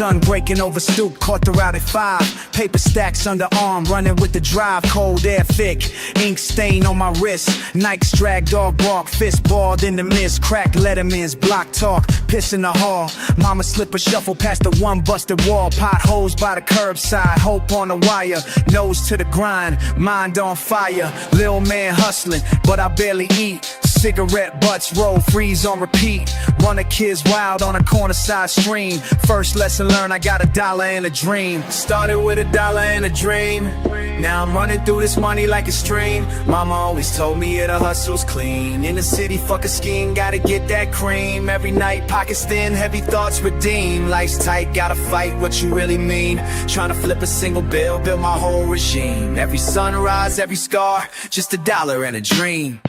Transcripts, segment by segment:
Son breaking over stoop, caught the route at 5. Paper stacks under arm, running with the drive. Cold air thick, ink stain on my wrist. Nike's drag, dog bark, fist balled in the mist. Crack letterman's, block talk, piss in the hall. Mama slipper shuffle past the one busted wall. Potholes by the curbside, hope on the wire. Nose to the grind, mind on fire. Lil man hustling, but I barely eat. Cigarette butts roll, freeze on repeat. Run the kids wild on a corner side stream. First lesson learned, I got $1 and a dream. Started with $1 and a dream. Now I'm running through this money like a stream. Mama always told me the hustle's clean. In the city, fuck a scheme, gotta get that cream. Every night, pockets thin, heavy thoughts redeem. Life's tight, gotta fight what you really mean. Trying to flip a single bill, build my whole regime. Every sunrise, every scar, just $1 and a dream.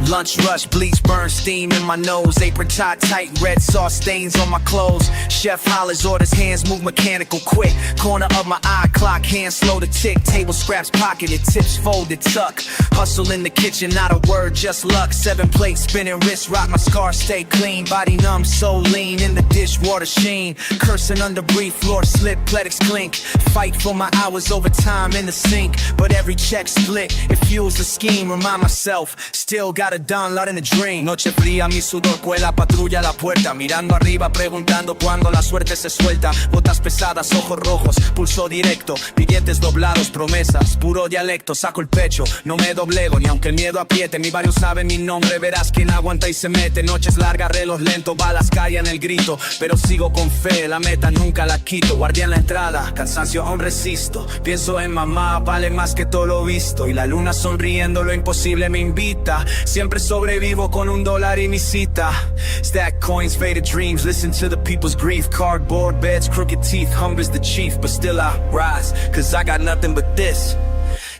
Lunch rush, bleach, burn steam in my nose. Apron tie tight, red sauce stains on my clothes. Chef hollers, orders, hands move mechanical quick. Corner of my eye clock, hands slow to tick. Table scraps pocketed, tips folded, tuck. Hustle in the kitchen, not a word, just luck. 7 plates spinning, wrist rock, my scars stay clean. Body numb, so lean, in the dishwater sheen. Cursing under brief, floor slip, pletics clink. Fight for my hours overtime in the sink. But every check split, it fuels the scheme. Remind myself, still got a download in a dream. Noche fría, mi sudor cuela, patrulla a la puerta. Mirando arriba, preguntando cuándo la suerte se suelta. Botas pesadas, ojos rojos, pulso directo. Billetes doblados, promesas, puro dialecto. Saco el pecho, no me doblego, ni aunque el miedo apriete. Mi barrio sabe mi nombre, verás quién aguanta y se mete. Noches largas, reloj lento, balas callan el grito. Pero sigo con fe, la meta nunca la quito. Guardia en la entrada, cansancio aún resisto. Pienso en mamá, vale más que todo lo visto. Y la luna sonriendo, lo imposible me invita. Siempre sobrevivo con $1 y mi cita. Stack coins, faded dreams, listen to the people's grief. Cardboard beds, crooked teeth, hunger's the chief. But still I rise, cause I got nothing but this.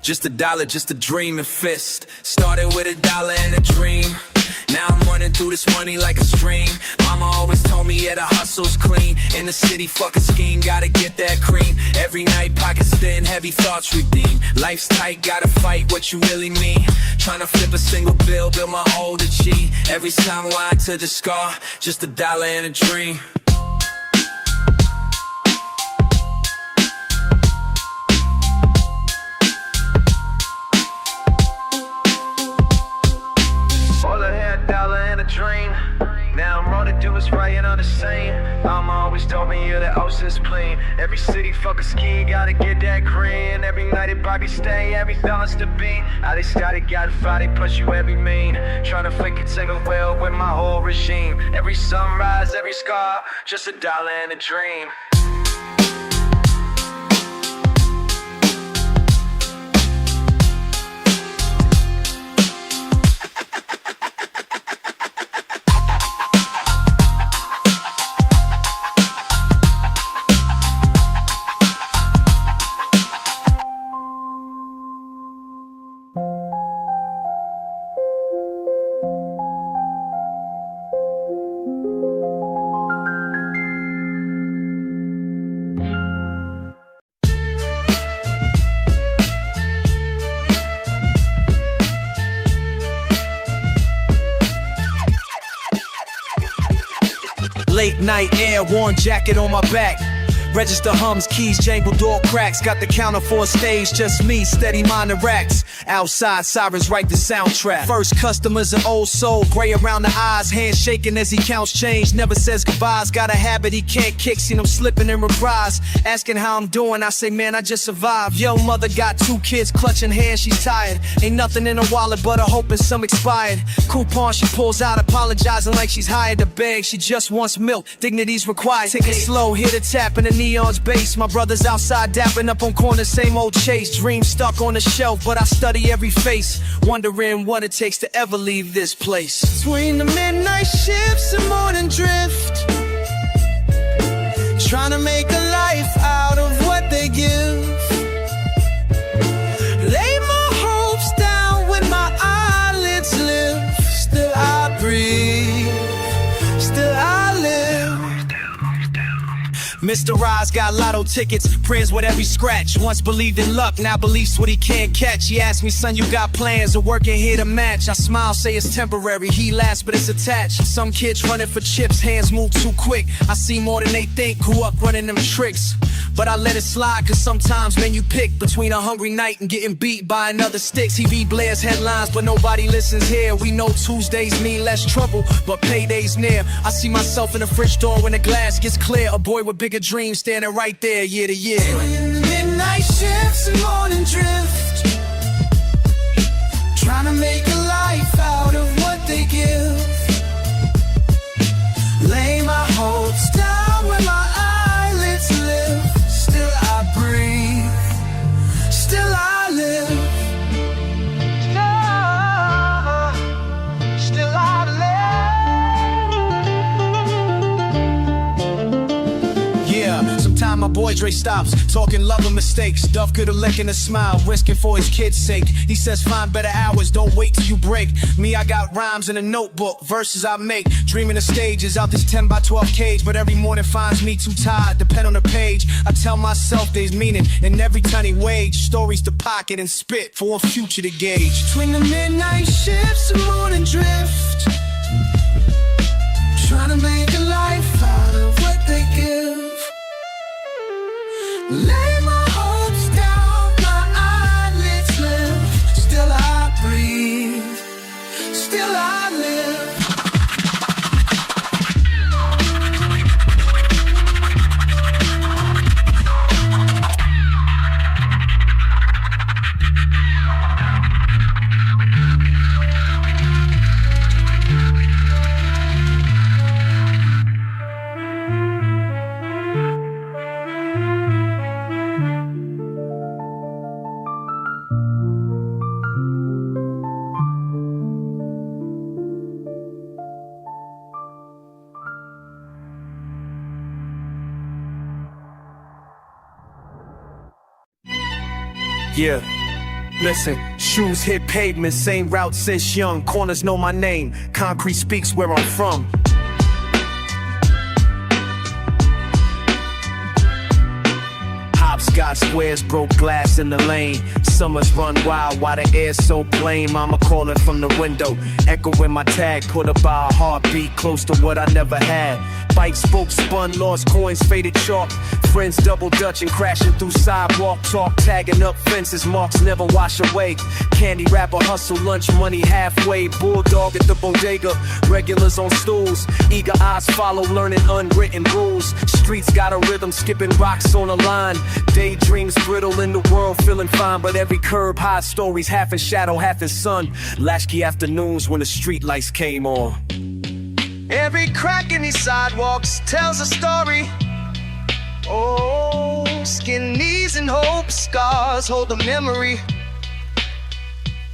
Just $1, just a dream and fist. Started with $1 and a dream. Now I'm running through this money like a stream. Mama always told me, the hustle's clean. In the city, fuck a scheme, gotta get that cream. Every night, pockets thin, heavy thoughts redeem. Life's tight, gotta fight what you really mean. Tryna flip a single bill, build my whole G. Every sunlight to the scar, just $1 and a dream. Dream. Now I'm running through this right and on the same. Mama always told me the ocean's clean. Every city fuck a ski, gotta get that green. Every night it Bobby stay, every thought's to be. How they started, gotta fight it, plus you every mean. Tryna flick it, take a well with my whole regime. Every sunrise, every scar, just $1 and a dream. Late night air, worn jacket on my back. Register hums, keys, jangle, door cracks. Got the counter for a stage, just me, steady minding racks. Outside, sirens write the soundtrack. First customers, an old soul, gray around the eyes. Hands shaking as he counts change, never says goodbyes. Got a habit he can't kick, seen him slipping in reprise. Asking how I'm doing, I say, man, I just survived. Yo, mother got 2 kids, clutching hands, she's tired. Ain't nothing in her wallet but her hope and some expired. Coupon she pulls out, apologizing like she's hired to beg. She just wants milk, dignity's required. Take it slow, hit a tap in the neon's base. My brother's outside dapping up on corners, same old chase. Dreams stuck on the shelf, but I study every face, wondering what it takes to ever leave this place. Between the midnight shifts and morning drift, trying to make a life out of what they give. Lay my hopes down when my eyelids lift. Still I breathe, still I live. Mr. Rise got lotto tickets, prayers with every scratch. Once believed in luck, now believes what he can't catch. He asked me, son, you got plans or working here to match? I smile, say it's temporary, he laughs, but it's attached. Some kids running for chips, hands move too quick. I see more than they think, who up running them tricks. But I let it slide, cause sometimes, man, you pick between a hungry night and getting beat by another stick. TV blares headlines, but nobody listens here. We know Tuesdays mean less trouble, but payday's near. I see myself in the fridge door when the glass gets clear. A boy with bigger dreams standing right there year to year. In the midnight shifts and morning drift, trying to make a life out of what they give. Lay my hopes down where my eyelids live. Still I breathe, still I live. Still I live. Yeah, sometime my boy Dre stops, talking love and mistakes. Duff could have licking a smile, risking for his kid's sake. He says find better hours, don't wait till you break. Me, I got rhymes in a notebook, verses I make. Dreaming of stages out this 10 by 12 cage, but every morning finds me too tired, depend on the page. I tell myself there's meaning in every tiny wage. Stories to pocket and spit for a future to gauge. Between the midnight shifts and morning drift, trying to make a life out of what they give. Lay my hopes down, my eyelids live. Still I breathe, still I live. Yeah, listen, shoes hit pavement, same route since young. Corners know my name, concrete speaks where I'm from. Hopscotch squares, broke glass in the lane. Summers run wild while the air's so plain. Mama calling from the window, echoing my tag. Put up by a heartbeat, close to what I never had. Bike spoke, spun, lost coins, faded chalk. Friends double dutching, crashing through sidewalk talk. Tagging up fences, marks never wash away. Candy wrapper, hustle, lunch money halfway. Bulldog at the bodega, regulars on stools. Eager eyes follow, learning unwritten rules. Streets got a rhythm, skipping rocks on a line. Daydreams brittle in the world, feeling fine. But every curb hides stories, half in shadow, half in sun. Latchkey afternoons when the street lights came on. Every crack in these sidewalks tells a story. Oh, skin, knees, and hope, scars hold a memory.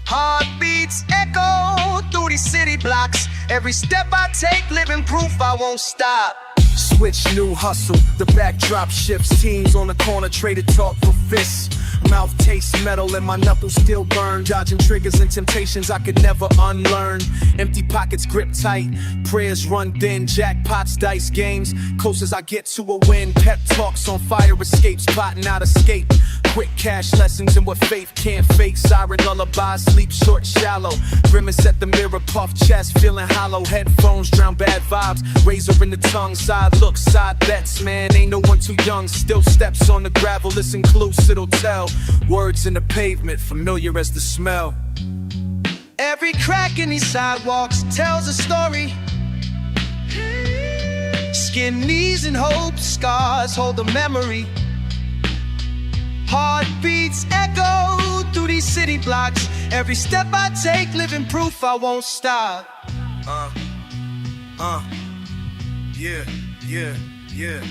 Heartbeats echo through these city blocks. Every step I take, living proof I won't stop. Switch, new hustle, the backdrop shifts. Teams on the corner traded talk for fists. Mouth tastes metal and my knuckles still burn. Dodging triggers and temptations I could never unlearn. Empty pockets grip tight, prayers run thin. Jackpots, dice games, close as I get to a win. Pep talks on fire escapes, plotting out escape. Quick cash lessons in what faith can't fake. Siren lullabies, sleep short, shallow. Grimace at the mirror, puff chest, feeling hollow. Headphones drown bad vibes, razor in the tongue. Side looks, side bets, man, ain't no one too young. Still steps on the gravel, listen close, it'll tell. Words in the pavement, familiar as the smell. Every crack in these sidewalks tells a story. Skin, knees, and hope, scars hold a memory. Heartbeats echo through these city blocks. Every step I take, living proof I won't stop. Yeah, yeah, yeah.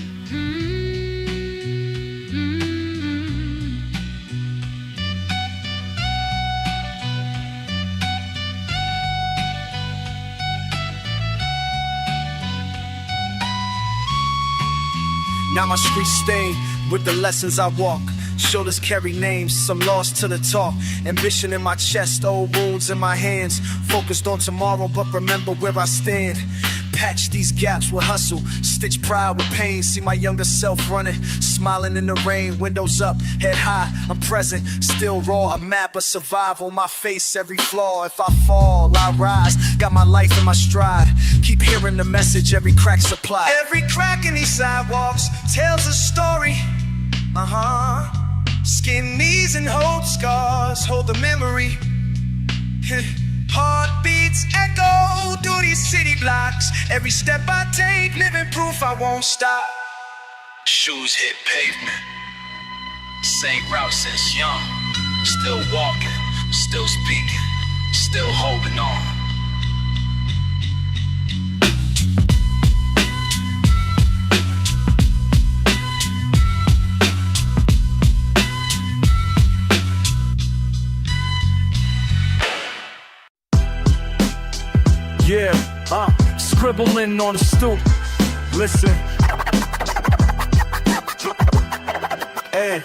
Now my streets stained with the lessons I walk. Shoulders carry names, some lost to the talk. Ambition in my chest, old wounds in my hands. Focused on tomorrow, but remember where I stand. Patch these gaps with hustle, stitch pride with pain. See my younger self running, smiling in the rain. Windows up, head high, I'm present, still raw. A map of survival, my face, every flaw. If I fall, I rise, got my life in my stride. Keep hearing the message, every crack supply. Every crack in these sidewalks tells a story. Skin, knees, and hope scars hold the memory. Heartbeats echo through these city blocks. Every step I take, living proof I won't stop. Shoes hit pavement, same route since young. Still walking, still speaking, still holding on. Yeah, scribbling on the stoop. Listen. Hey.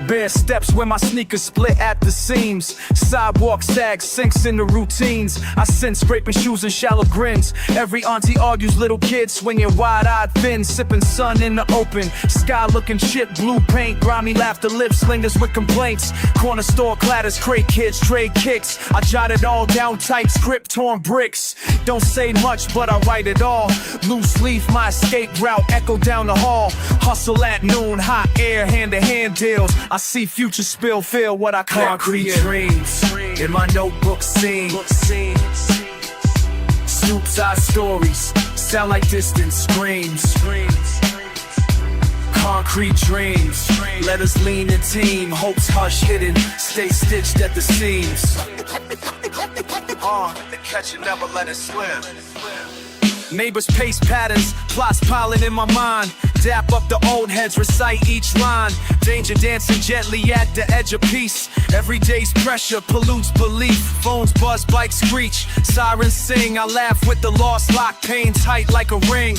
Bare steps where my sneakers split at the seams. Sidewalk sag sinks into routines. I sense scraping shoes and shallow grins. Every auntie argues little kids swinging wide-eyed fins. Sipping sun in the open. Sky looking chip, blue paint. Grimy laughter, lip slingers with complaints. Corner store clatters, crate kids, trade kicks. I jot it all down tight, script torn bricks. Don't say much, but I write it all. Loose leaf, my escape route, echo down the hall. Hustle at noon, hot air, hand-to-hand deals. I see future spill, feel what I concrete dreams. In my notebook scene. Snoop side stories, sound like distant screams. Concrete dreams, let us lean a team. Hopes hush hidden, stay stitched at the seams. The catcher never let it slip. Neighbors pace patterns, plots piling in my mind. Dap up the old heads, recite each line. Danger dancing gently at the edge of peace. Every day's pressure pollutes belief. Phones buzz, bikes screech, sirens sing. I laugh with the lost lock, pain tight like a ring.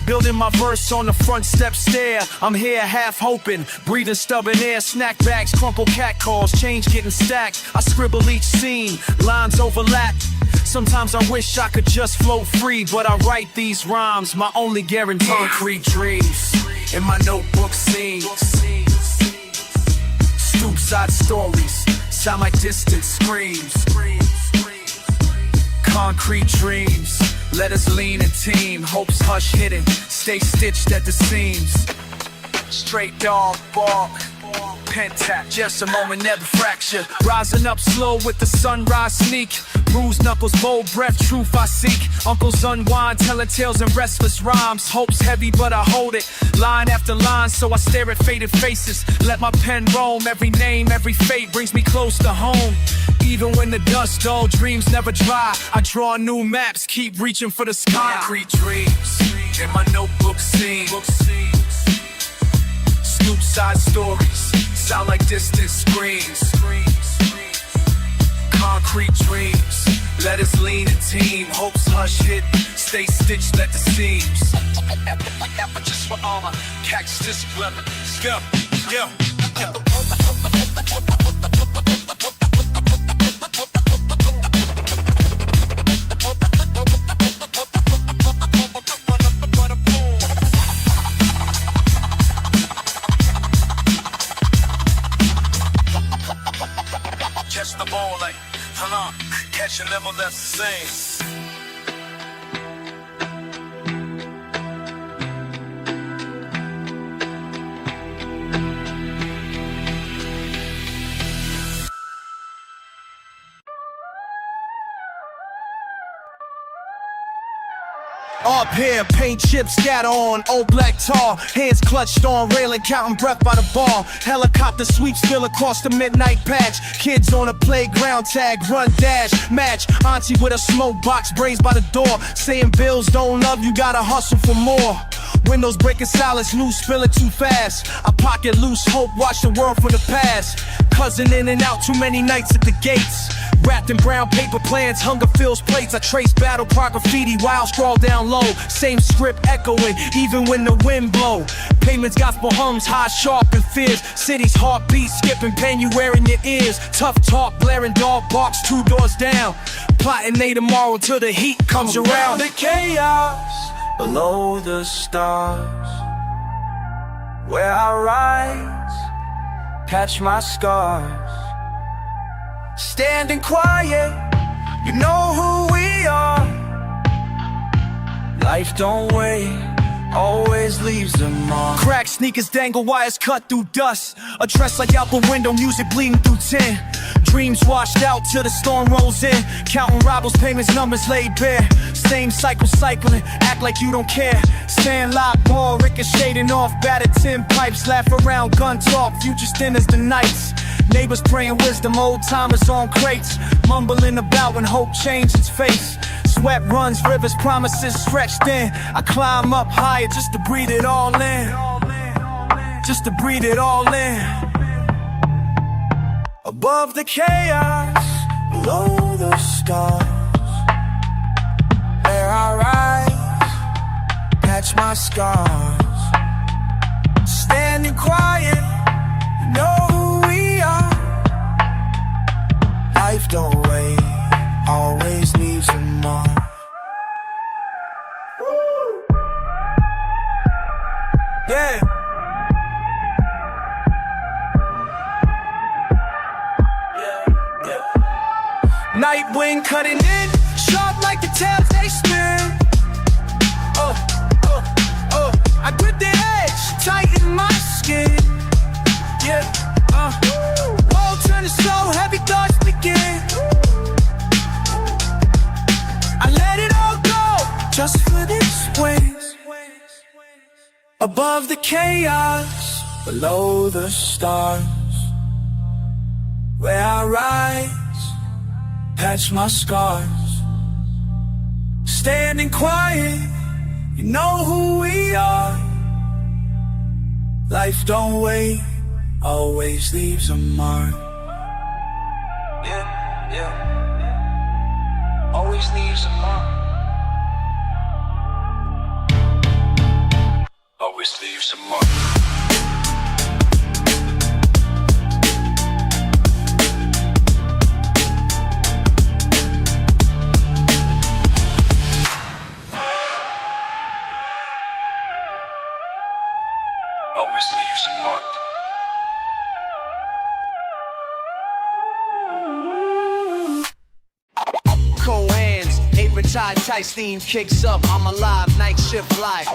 Building my verse on the front step stair. I'm here half hoping, breathing stubborn air. Snack bags, crumple cat calls, change getting stacked. I scribble each scene, lines overlap. Sometimes I wish I could just float free, but I write these rhymes, my only guarantee. Concrete dreams, in my notebook scenes. Stoop side stories, sound like distant screams. Concrete dreams, let us lean a team. Hopes hush hidden, stay stitched at the seams. Straight dog bark, pen tap, just a moment, never fracture. Rising up slow with the sunrise sneak. Bruised knuckles, bold breath, truth I seek. Uncles unwind, telling tales and restless rhymes. Hopes heavy, but I hold it, line after line. So I stare at faded faces, let my pen roam. Every name, every fate brings me close to home. Even when the dust dull, dreams never dry. I draw new maps, keep reaching for the sky. Concrete dreams, in my notebook scene. Snoop side stories, sound like distant screams. Concrete dreams, let us lean a team. Hopes hush hidden, stay stitched at the seams. Just for armor, catch this weapon. Go. Catch the ball like, catch a level that's the same. Up here, paint chips scatter on old black tar. Hands clutched on railing, counting breath by the bar. Helicopter sweeps spill across the midnight patch. Kids on a playground tag, run, dash, match. Auntie with a smoke box, brains by the door. Saying bills don't love you, gotta hustle for more. Windows breaking silence, loose, spilling too fast. I pocket loose hope, watch the world from the past. Cousin in and out, too many nights at the gates. Wrapped in brown paper plans, hunger fills plates. I trace battle cry graffiti, wild scrawl down low. Same script echoing, even when the wind blow. Payments gospel hums, high, sharp and fierce. City's heartbeat skipping, pain you wear in your ears. Tough talk, blaring dog barks, 2 doors down. plotting day tomorrow till the heat comes around. The chaos below the stars, where I rise, catch my scars. Standing quiet, you know who we are. Life don't wait, always leaves a mark. Cracked sneakers dangle, wires cut through dust. A dress like out the window, music bleeding through tin. Dreams washed out till the storm rolls in. Counting rivals, payments, numbers laid bare. Same cycle cycling, act like you don't care. Sandlock ball ricocheting off battered tin pipes. Laugh around, gun talk, future thin as the nights. Neighbors praying wisdom, old timers on crates. Mumbling about when hope changed its face. Sweat runs, rivers, promises stretched in. I climb up higher just to breathe it all in. Just to breathe it all in. Above the chaos, below the stars, there I rise, catch my scars. Standing quiet, you know who we are. Life don't wait, always leaves a mark. Yeah. Night wind cutting in, sharp like the tails they spin. I grip the edge, tighten my skin. Yeah, World turning slow, heavy thoughts begin. I let it all go, just for this win. Above the chaos, below the stars, where I rise, patch my scars. Standing quiet, you know who we are. Life don't wait, always leaves a mark. Yeah, always leaves a mark. Always leaves a mark. Always leaves a mark. Cold hands, apron tied tight, steam kicks up. I'm alive, night shift life.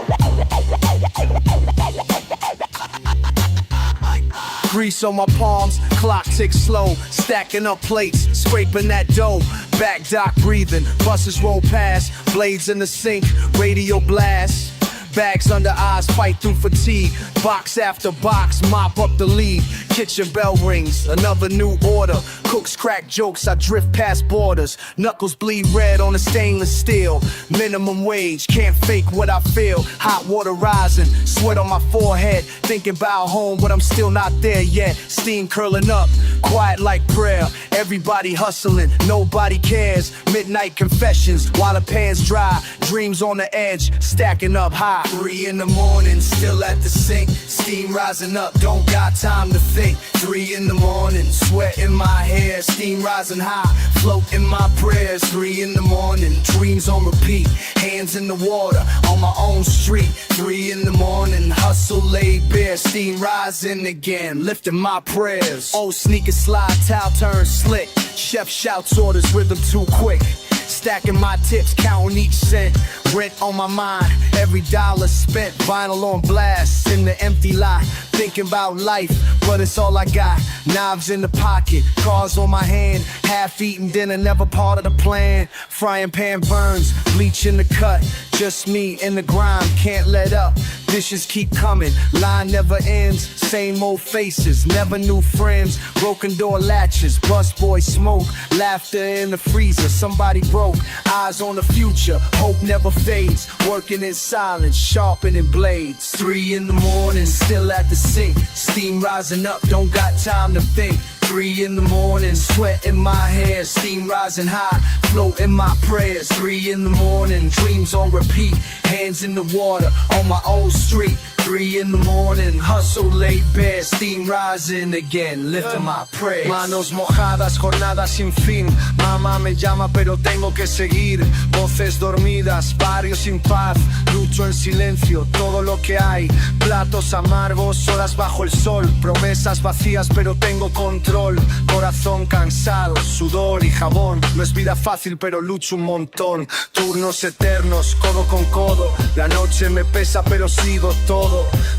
Grease on my palms, clock ticks slow. Stacking up plates, scraping that dough. Back dock breathing, buses roll past. Blades in the sink, radio blast. Bags under eyes, fight through fatigue. Box after box, mop up the lead. Kitchen bell rings, another new order. Cooks crack jokes, I drift past borders. Knuckles bleed red on the stainless steel. Minimum wage, can't fake what I feel. Hot water rising, sweat on my forehead. Thinking about home, but I'm still not there yet. Steam curling up, quiet like prayer. Everybody hustling, nobody cares. Midnight confessions, while the pan's dry. Dreams on the edge, stacking up high. 3 in the morning, still at the sink. Steam rising up, don't got time to think. 3 in the morning, sweat in my hair. Steam rising high, float in my prayers. 3 in the morning, dreams on repeat. Hands in the water, on my own street. 3 in the morning, hustle laid bare. Steam rising again, lifting my prayers. Old sneakers slide, towel turns slick. Chef shouts orders, rhythm too quick. Stacking my tips, counting each cent. Rent on my mind, every dollar spent. Vinyl on blast, in the empty lot. Thinking about life, but it's all I got. Knives in the pocket, cars on my hand. Half-eaten dinner, never part of the plan. Frying pan burns, bleach in the cut. Just me in the grind, can't let up. Dishes keep coming, line never ends. Same old faces, never new friends. Broken door latches, busboy smoke. Laughter in the freezer, somebody broke. Eyes on the future, hope never fades. Working in silence, sharpening blades. 3 in the morning, still at the sink. Steam rising up, don't got time to think. 3 in the morning, sweat in my hair. Steam rising high, float in my prayers. 3 in the morning, dreams on repeat. Hands in the water, on my old street. 3 in the morning, hustle laid bare, steam rising again, lifting my praise. Manos mojadas, jornada sin fin. Mamá me llama pero tengo que seguir. Voces dormidas, barrio sin paz. Lucho en silencio, todo lo que hay. Platos amargos, horas bajo el sol. Promesas vacías pero tengo control. Corazón cansado, sudor y jabón. No es vida fácil pero lucho un montón. Turnos eternos, codo con codo. La noche me pesa pero sigo todo.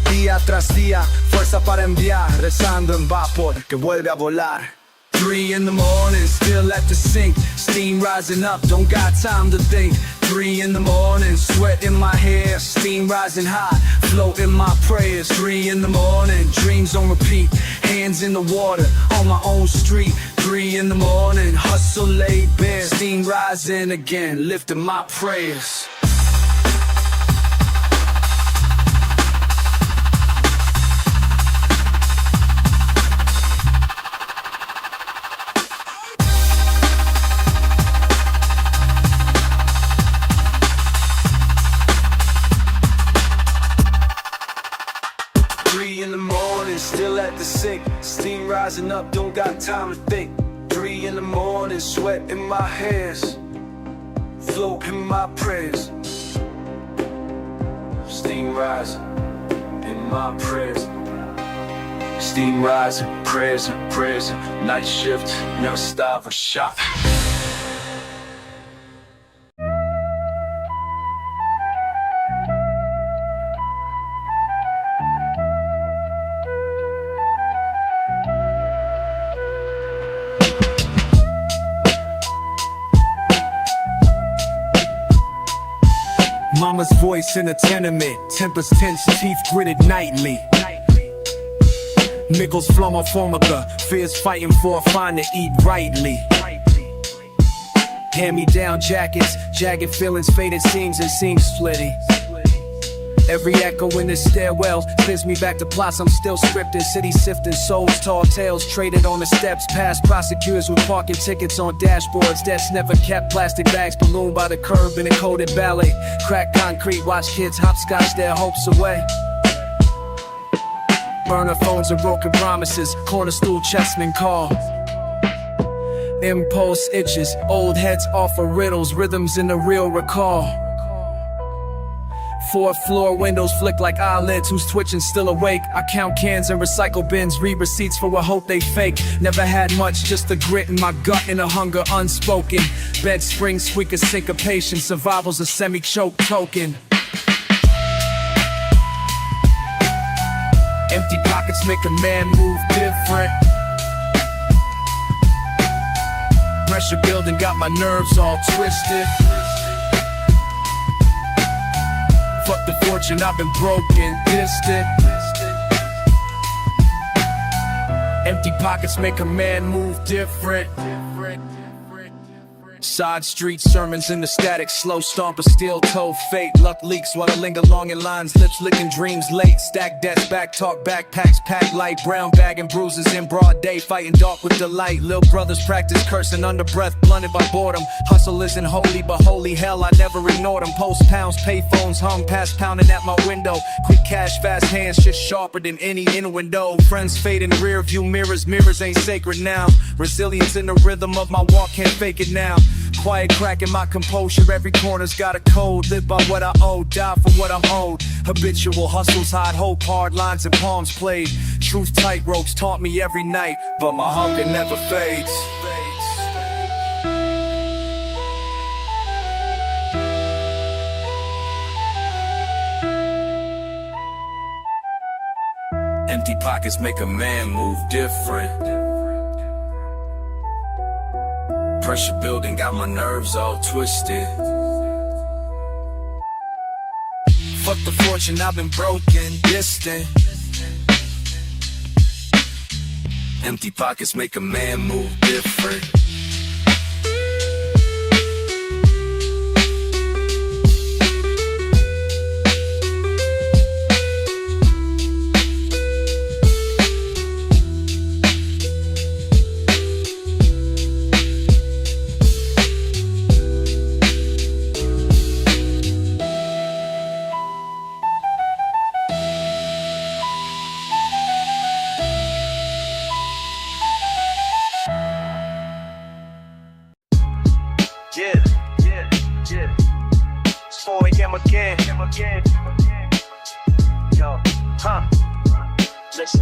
Día tras día, fuerza para enviar. Rezando en vapor que vuelve a volar. 3 in the morning, still at the sink. Steam rising up, don't got time to think. 3 in the morning, sweat in my hair. Steam rising high, float in my prayers. 3 in the morning, dreams on repeat. Hands in the water, on my own street. 3 in the morning, hustle laid bare. Steam rising again, lifting my prayers. In the morning, still at the sink. Steam rising up, don't got time to think. 3 in the morning, sweat in my hairs. Float in my prayers. Steam rising in my prayers. Steam rising, prayers and prayers. Night shift, never stop a shot. Mama's voice in a tenement, tempers tense, teeth gritted nightly. Nickels from a formica, fears fighting for a fine to eat rightly. Hand-me-down jackets, jagged feelings, faded seams and seams splitting. Every echo in this stairwell clears me back to plots I'm still scripting. City sifting souls, tall tales traded on the steps. Past prosecutors with parking tickets on dashboards. Debts never kept, plastic bags ballooned by the curb in a coated ballet. Cracked concrete, watch kids hopscotch their hopes away. Burner phones and broken promises, corner stool chessmen call. Impulse itches, old heads offer riddles, rhythms in the real recall. 4th floor windows flick like eyelids, who's twitching still awake. I count cans and recycle bins, read receipts for a hope they fake. Never had much, just the grit in my gut and a hunger unspoken. Bed springs squeak a syncopation, survival's a semi-choke token. Empty pockets make a man move different. Pressure building got my nerves all twisted. Fuck the fortune, I've been broken, distant. Empty pockets make a man move different. Side street sermons in the static, slow stomp a steel toe fate. Luck leaks while I linger long in lines, lips licking dreams late. Stack debts, back talk, backpacks, pack light. Brown bag and bruises in broad day, fighting dark with delight. Lil' brothers practice cursing under breath, blunted by boredom. Hustle isn't holy, but holy hell, I never ignored them. Post pounds, pay phones, hung past pounding at my window. Quick cash, fast hands, shit sharper than any innuendo. Friends fade in rear view mirrors, mirrors ain't sacred now. Resilience in the rhythm of my walk, can't fake it now. Quiet cracking my composure, every corner's got a code. Live by what I owe, die for what I'm owed. Habitual hustles hide hope, hard lines and palms played. Truth tight ropes taunt me every night, but my hunger never fades. Empty pockets make a man move different. Pressure building got my nerves all twisted. Fuck the fortune, I've been broken, distant. Empty pockets make a man move different. Yeah, yeah, yeah. It's 4 a.m. again. Yo, listen,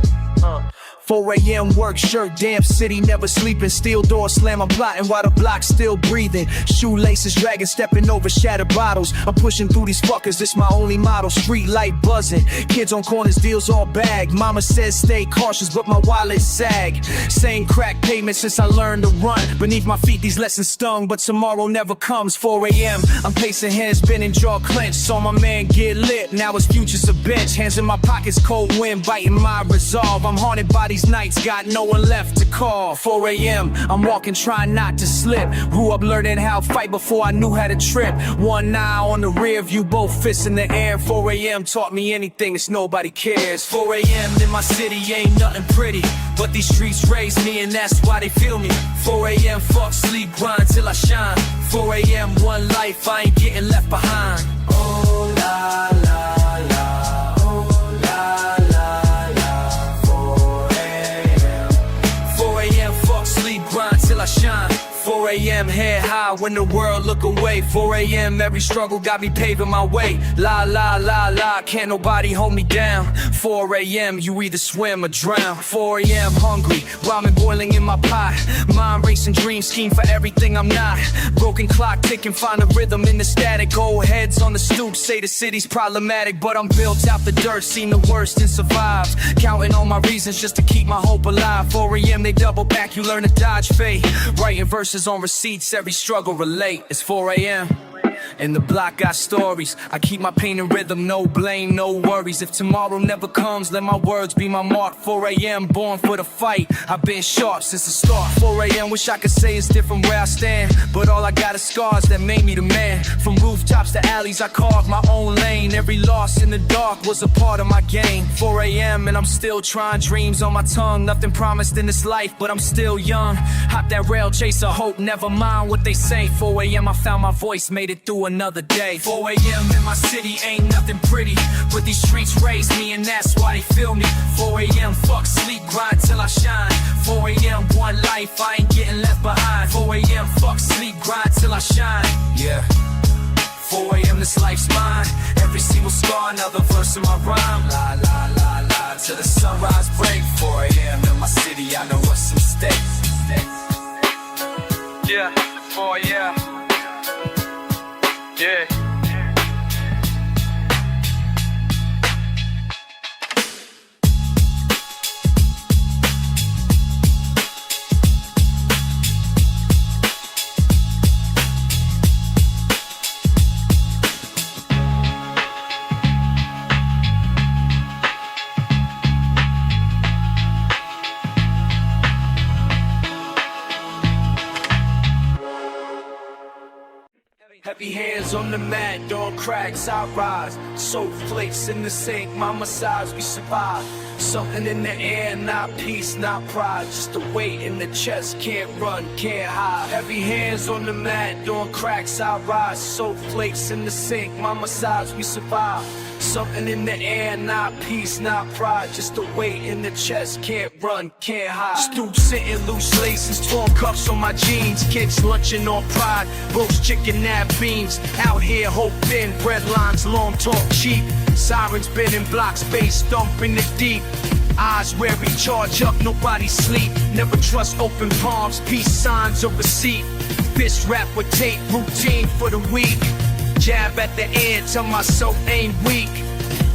4 a.m. work shirt, damn city, never sleeping. Steel door slam, I'm plotting while the block's still breathing. Shoelaces dragging, stepping over shattered bottles. I'm pushing through these fuckers, this my only model. Street light buzzing, kids on corners, deals all bag. Mama says stay cautious, but my wallet sag. Same crack pavement since I learned to run. Beneath my feet these lessons stung, but tomorrow never comes. 4 a.m. I'm pacing, hands bending, jaw clenched. Saw my man get lit, now his future's a bench. Hands in my pockets, cold wind biting my resolve. I'm haunted by these nights, got no one left to call. 4 a.m. I'm walking, trying not to slip. Grew up learning how to fight before I knew how to trip. One eye on the rear view, both fists in the air. 4 a.m. taught me anything, it's nobody cares. 4 a.m. in my city ain't nothing pretty, but these streets raised me and that's why they feel me. 4 a.m. fuck sleep, grind till I shine. 4 a.m. one life, I ain't getting left behind. Oh la la la, oh la la la. 4 a.m. 4 a.m. fuck sleep, grind till I shine. 4 a.m. head high when the world look away. 4 a.m. every struggle got me paving my way. La la la la, can't nobody hold me down. 4 a.m. you either swim or drown. 4 a.m. hungry, ramen boiling in my pot. Mind racing, dream scheme for everything I'm not. Broken clock ticking, find a rhythm in the static. Old heads on the stoop say the city's problematic, but I'm built out the dirt, seen the worst and survived. Counting all my reasons just to keep my hope alive. 4 a.m. they double back, you learn to dodge fate. Writing verses on receipts, every struggle relate. It's 4 a.m. and the block got stories. I keep my pain in rhythm, no blame, no worries. If tomorrow never comes, let my words be my mark. 4 a.m. born for the fight, I've been sharp since the start. 4 a.m. wish I could say it's different where I stand, but all I got is scars that made me the man. From rooftops to alleys, I carved my own lane. Every loss in the dark was a part of my game. 4 a.m. and I'm still trying, dreams on my tongue. Nothing promised in this life, but I'm still young. Hop that rail, chase a hope, never mind what they say. 4 a.m. I found my voice, made it through another day. 4 a.m. in my city ain't nothing pretty, but these streets raised me and that's why they feel me. 4 a.m. fuck sleep, grind till I shine. 4 a.m. one life, I ain't getting left behind. 4 a.m. fuck sleep, grind till I shine. Yeah. 4 a.m. this life's mine. Every single scar, another verse in my rhyme. La la la la, till the sunrise break. 4 a.m. in my city, I know what's some stakes. Yeah, 4 a.m. Yeah. Heavy hands on the mat, door cracks, I rise. Soap flakes in the sink, my massage, we survive. Something in the air, not peace, not pride. Just a weight in the chest, can't run, can't hide. Heavy hands on the mat, door cracks, I rise. Soap flakes in the sink, my massage, we survive. Something in the air, not peace, not pride. Just a weight in the chest, can't run, can't hide. Stoop sitting, loose laces, torn cuffs on my jeans. Kids lunching on pride, roast chicken, nab beans. Out here, hope thin, bread lines, long talk cheap. Sirens bending blocks, bass thumping the deep. Eyes where we charge up, nobody sleep. Never trust open palms, peace signs or receipt. Fist wrap with tape, routine for the week. Jab at the end, tell myself ain't weak.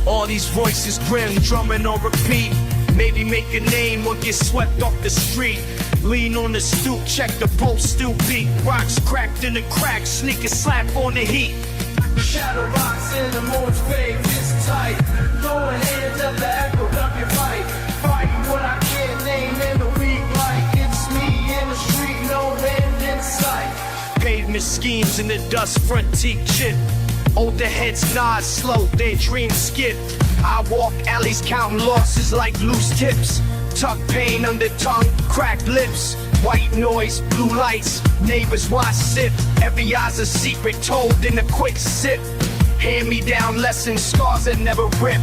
All these voices grim, drumming on repeat. Maybe make a name or get swept off the street. Lean on the stoop, check the bolts still beat. Rocks cracked in the cracks, sneak a slap on the heat. Shadow rocks in the moon's fade, it's tight. Throwing hands up the echo, up your fight. Fighting what I can't name in the week like. It's me in the street, no end in sight. Pavement schemes in the dust, front teeth chip. Older heads nod slow, their dreams skip. I walk alleys counting losses like loose tips. Tuck pain under tongue, cracked lips. White noise, blue lights, neighbors watch sip. Every eye's a secret told in a quick sip. Hand me down lessons, scars that never rip.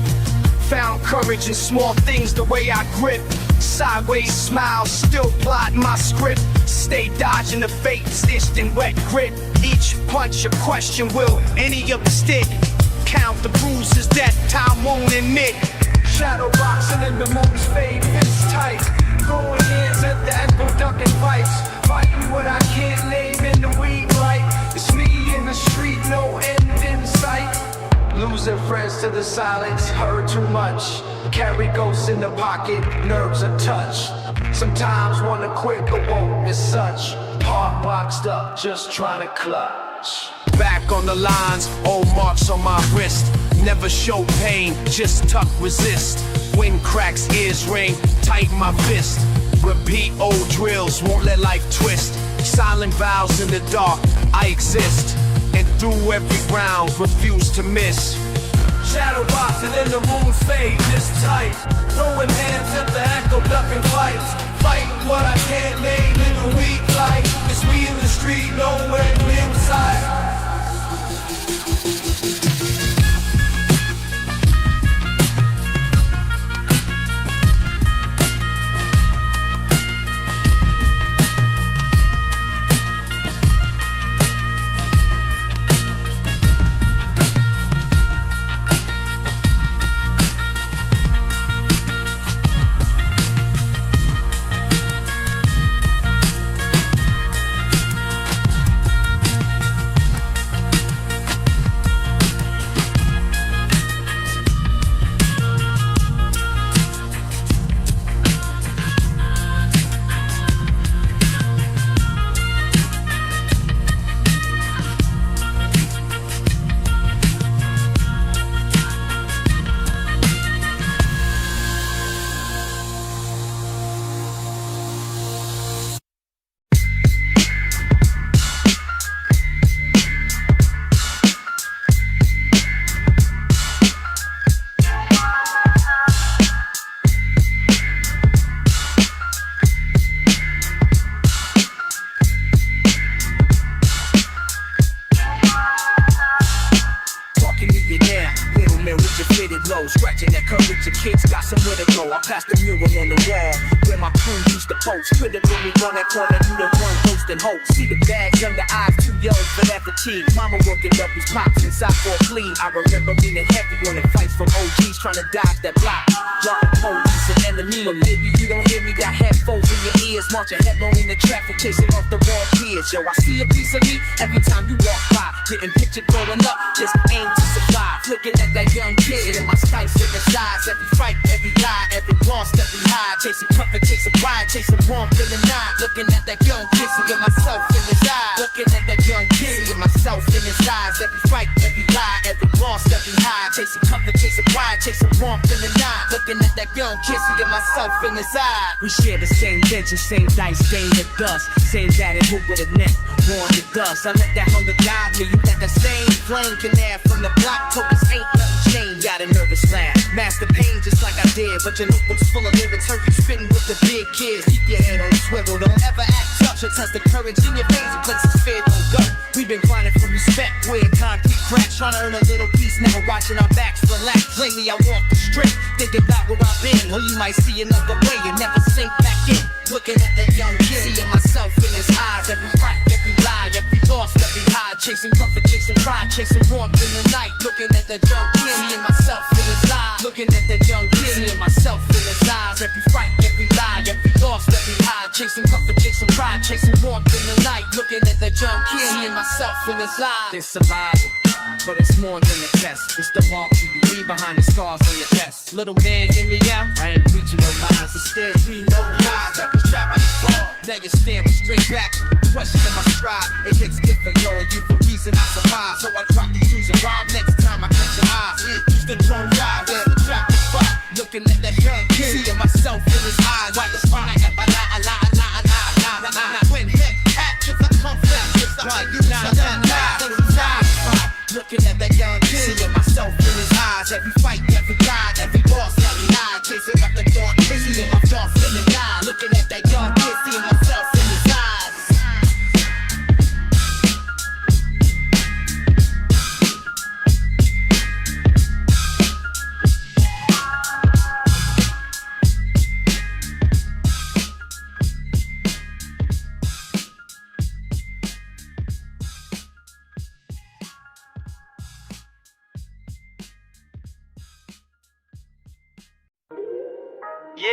Found courage in small things, the way I grip. Sideways smile, still plotting my script. Stay dodging the fate, stitched in wet grit. Each punch a question, will any of the stick? Count the bruises that time won't admit. Shadow boxing in the moon's fade, fists tight. Throwing hands at the echo, ducking fights. Fighting what I can't name in the weed light. It's me in the street, no end in sight. Losing friends to the silence, heard too much. Carry ghosts in the pocket, nerves a touch. Sometimes wanna quit, but won't as such. Heart boxed up, just trying to clutch. Back on the lines, old marks on my wrist. Never show pain, just tuck, resist. Wind cracks, ears ring, tighten my fist. Repeat old drills, won't let life twist. Silent vows in the dark, I exist. And through every round, refuse to miss. Shadow boxing in the moon's fade, this tight. Throwing hands at the echo, ducking fights. Fighting what I can't name in the weak light. It's me in the street, nowhere in sight. Scratching that curve with your kids, got somewhere to go. I passed the mural on the wall where my crew used to post. Couldn't really run that corner, you the one posting hope. See the bad, younger eyes, too young for that fatigue. Mama working up his pops inside for a clean. I remember leaning heavy on the fights from OGs trying to dodge that block. Dropping police and enemy. But maybe you don't hear me, got headphones in your ears. Marching headlong in the traffic, chasing off the raw tears. Yo, I see a piece of me every time you walk by. Getting pictured growing up, just aim to survive. Looking at that young kid in my sights in the size. Every fight, every lie, every loss, every high. Chasing comfort, chasing pride, chasing warmth in the night. Looking at that young kid, seeing myself in his eyes. Looking at that young kid, seeing myself in his eyes. Every fight, every lie, every loss, every high. Chasing comfort, chasing pride, chasing warmth in the night. Looking at that young kid, seeing myself in his eyes. We share the same bench, same dice, stain the dust. Same that and hoop with a net, born to dust. I let that hunger guide me. You let that same flame canal from the block. Focus ain't nothing changed. Got a nervous laugh. Master pain just like I did, but your notebook's full of lyrics. Heard you spitting with the big kids. Keep your head on a swivel. Don't ever act tough. Or test the courage in your veins and places fear don't go. We've been grinding for respect, weird concrete cracks. Trying to earn a little piece, never watching our backs relax. Lately I walk the strip, thinking about where I've been. Or you might see another way and never sink back in. Looking at that young kid, seeing myself in his eyes. Every fight, every lie, every loss, every high. Chasing comfort, chasing pride, chasing warmth in the night. Looking at that young kid, seeing myself in his eyes. Looking at that young kid, seeing myself in his eyes. Every fight, every lie, every loss, every high. Chasing comfort, chasing pride, chasing warmth in the night. Looking at that young kid, seeing myself in his eyes. It's survival, but it's more than a test. It's the mark you leave behind the scars on your chest. Little man, hear me out. I ain't reaching no lines. Instead, we no lies that was trapped in the floor. Niggas staring straight back, questioning my stride. It hits different, knowing you the reason I survive. So I drop the shoes and rob next time I catch your eyes. Used to drum ride, where the trap is fun. Looking at that young kid, seeing myself in his eyes. Like the spine, when hip hat, just a conflict, just like you now, looking at that young kid, seeing myself in his eyes. Every fight, every ride, every loss, every high. Chasing up the dark, seeing myself in the eye. Looking at that young kid, seeing myself in his eyes.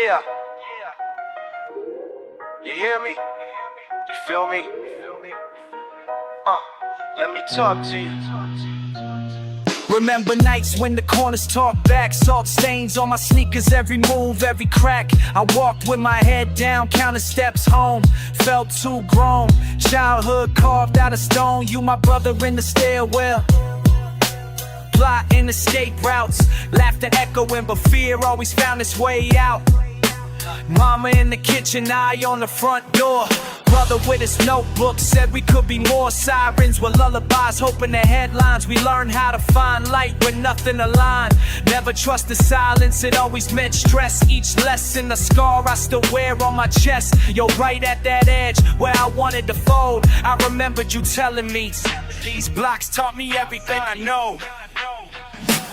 Yeah. You hear me? You feel me? Let me talk to you. Remember nights when the corners talk back. Salt stains on my sneakers, every move, every crack. I walked with my head down, counting steps home. Felt too grown, childhood carved out of stone. You my brother in the stairwell, plotting escape routes. Laughter echoing, but fear always found its way out. Mama in the kitchen, eye on the front door. Brother with his notebook said we could be more. Sirens with lullabies, hoping the headlines. We learn how to find light when nothing aligned. Never trust the silence, it always meant stress. Each lesson a scar I still wear on my chest. Yo, right at that edge where I wanted to fold, I remembered you telling me these blocks taught me everything I know.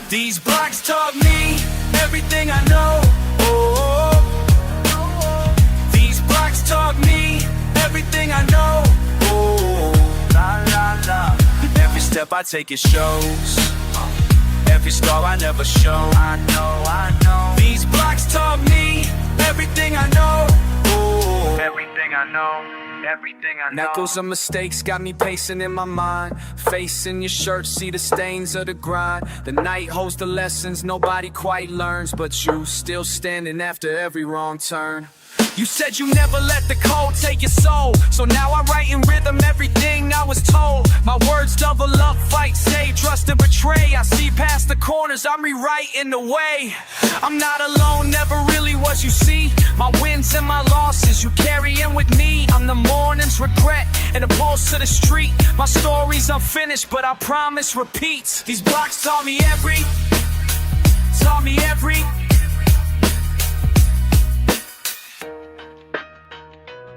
These blocks taught me everything I know. Oh, these blocks taught me everything I know. Oh, la la la. Every step I take it shows. Every scar I never show. I know. These blocks taught me everything I know. Oh, everything I know. Everything I know. Echoes of mistakes got me pacing in my mind. Facing your shirt, see the stains of the grind. The night holds the lessons nobody quite learns, but you still standing after every wrong turn. You said you never let the cold take your soul, so now I write in rhythm everything I was told. My words double up, fight, save, trust and betray. I see past the corners, I'm rewriting the way. I'm not alone, never really was, you see. My wins and my losses, you carrying with me. I'm the morning's regret and the pulse of the street. My story's unfinished, but I promise repeats. These blocks taught me every.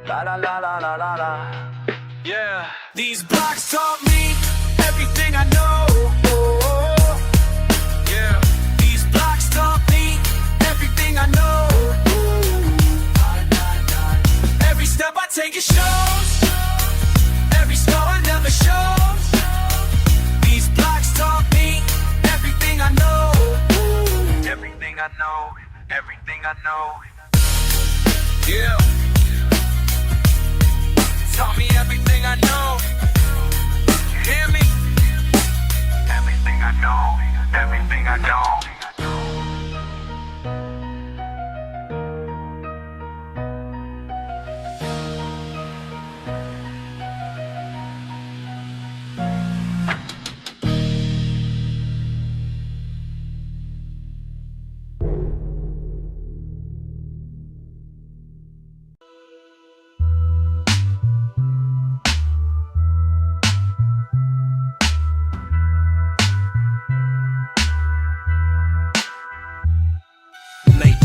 La la la la la la la. Yeah. These blocks taught me everything I know. Yeah. These blocks taught me everything I know. Every step I take it shows. Every scar I never shows. These blocks taught me everything I know. Everything I know. Everything I know. Yeah. Taught me everything I know. You hear me? Everything I know. Everything I know.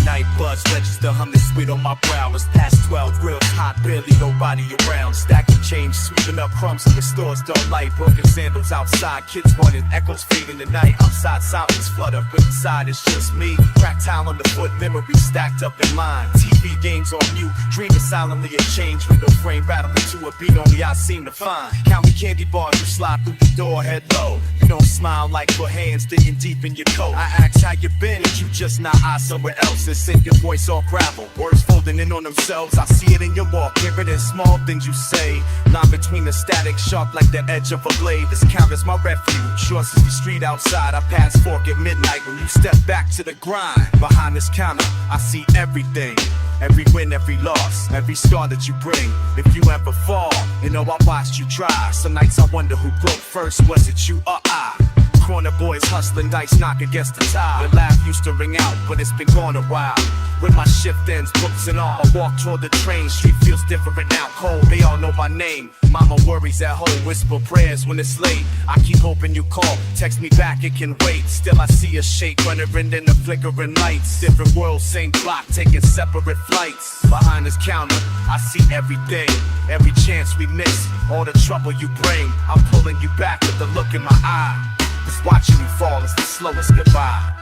Night buzz, register, hum this sweet on my brow. It's past 12, real hot, barely nobody around. Stacking change, sweeping up crumbs in the stores, dull light. Broken sandals outside, kids running, echoes fading the night. Outside, silence flutter, but inside it's just me. Crack tile on the foot, memories stacked up in line. TV games on mute, dreaming silently a change. Window frame rattling to a beat only I seem to find. Counting candy bars, you slide through the door, head low. You don't smile like put hands digging deep in your coat. I ask how you been, and you just not eye somewhere else. Send your voice off gravel, words folding in on themselves. I see it in your walk, hear it in small things you say. Line between the static, sharp like the edge of a blade. This count as my refuge, yours is the street outside. I pass fork at midnight when you step back to the grind. Behind this counter, I see everything. Every win, every loss, every scar that you bring. If you ever fall, you know I watched you try. Some nights I wonder who broke first, was it you or I? Corner boys hustling, dice knock against the tie. The laugh used to ring out, but it's been gone a while. When my shift ends, books and all, I walk toward the train. Street feels different now, cold, they all know my name. Mama worries at home, whisper prayers when it's late. I keep hoping you call, text me back, it can wait. Still I see a shake running in the flickering lights. Different worlds, same block, taking separate flights. Behind this counter, I see everything. Every chance we miss, all the trouble you bring. I'm pulling you back with the look in my eye. Cause watching you fall is the slowest goodbye.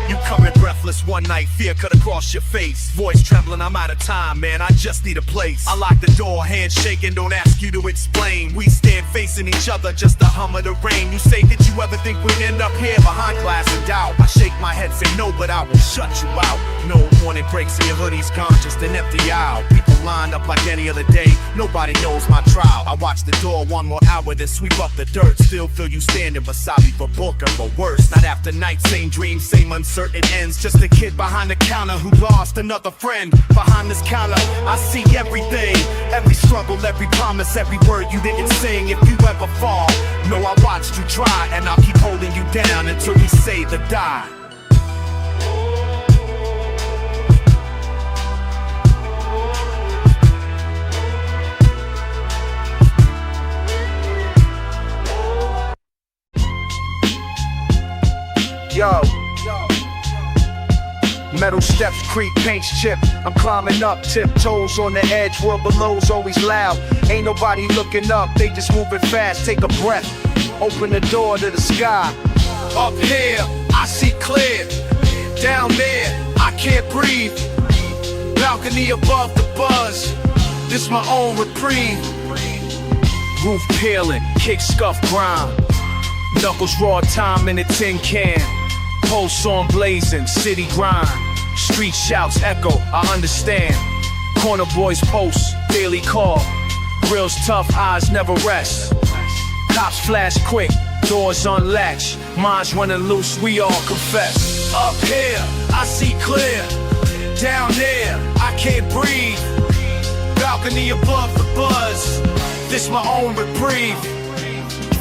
You coming breathless one night, fear cut across your face. Voice trembling, I'm out of time, man, I just need a place. I lock the door, hands shaking, don't ask you to explain. We stand facing each other, just the hum of the rain. You say, did you ever think we'd end up here behind glass and doubt? I shake my head, say no, but I will shut you out. No warning breaks in your hoodie's gone, just an empty aisle. People lined up like any other day, nobody knows my trial. I watch the door one more hour, then sweep up the dirt. Still feel you standing beside me for book or for worse. Night after night, same dreams, same uncertain ends. Just a kid behind the counter who lost another friend. Behind this counter, I see everything. Every struggle, every promise, every word you didn't sing. If you ever fall, know I watched you try, and I'll keep holding you down until we say the die. Yo, metal steps creak, paints chip. I'm climbing up, tiptoes on the edge. World below's always loud. Ain't nobody looking up, they just moving fast. Take a breath, open the door to the sky. Up here, I see clear. Down there, I can't breathe. Balcony above the buzz, this my own reprieve. Roof peeling, kick scuff grime. Knuckles raw time in a tin can. Pulse on blazing, city grind. Street shouts echo, I understand. Corner boys post, daily call. Grills tough, eyes never rest. Cops flash quick, doors unlatch. Minds running loose, we all confess. Up here, I see clear. Down there, I can't breathe. Balcony above the buzz, this my own reprieve.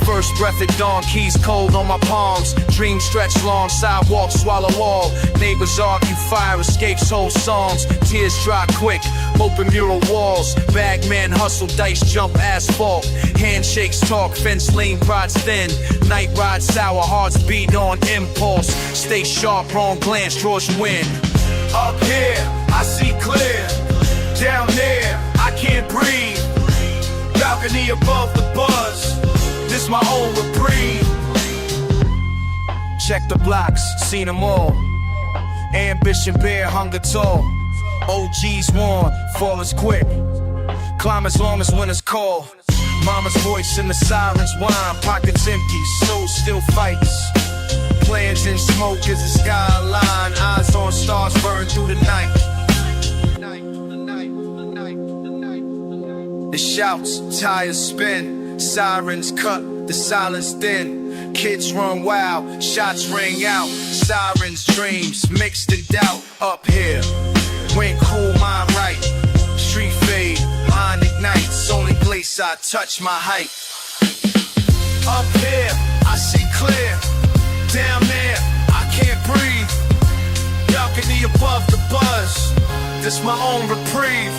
First breath at dawn, keys cold on my palms. Dreams stretch long, sidewalks swallow all. Neighbors argue, fire escapes whole songs. Tears dry quick, open mural walls. Bagman hustle, dice jump asphalt. Handshakes talk, fence lane rides thin. Night ride sour, hearts beat on impulse. Stay sharp, wrong glance draws you in. Up here, I see clear. Down there, I can't breathe. Balcony above the buzz, this my own reprieve. Check the blocks, seen them all. Ambition bare, hunger tall. OGs warn, fall is quick. Climb as long as winter's cold. Mama's voice in the sirens whine. Pockets empty, soul still fights. Plans in smoke as the skyline. Eyes on stars burn through the night. The shouts, tires spin. Sirens cut, the silence thin. Kids run wild, shots ring out. Sirens, dreams, mixed in doubt. Up here, wind cool, mind right. Street fade, mind ignites. Only place I touch my height. Up here, I see clear. Down there, I can't breathe. Balcony above the buzz, this my own reprieve.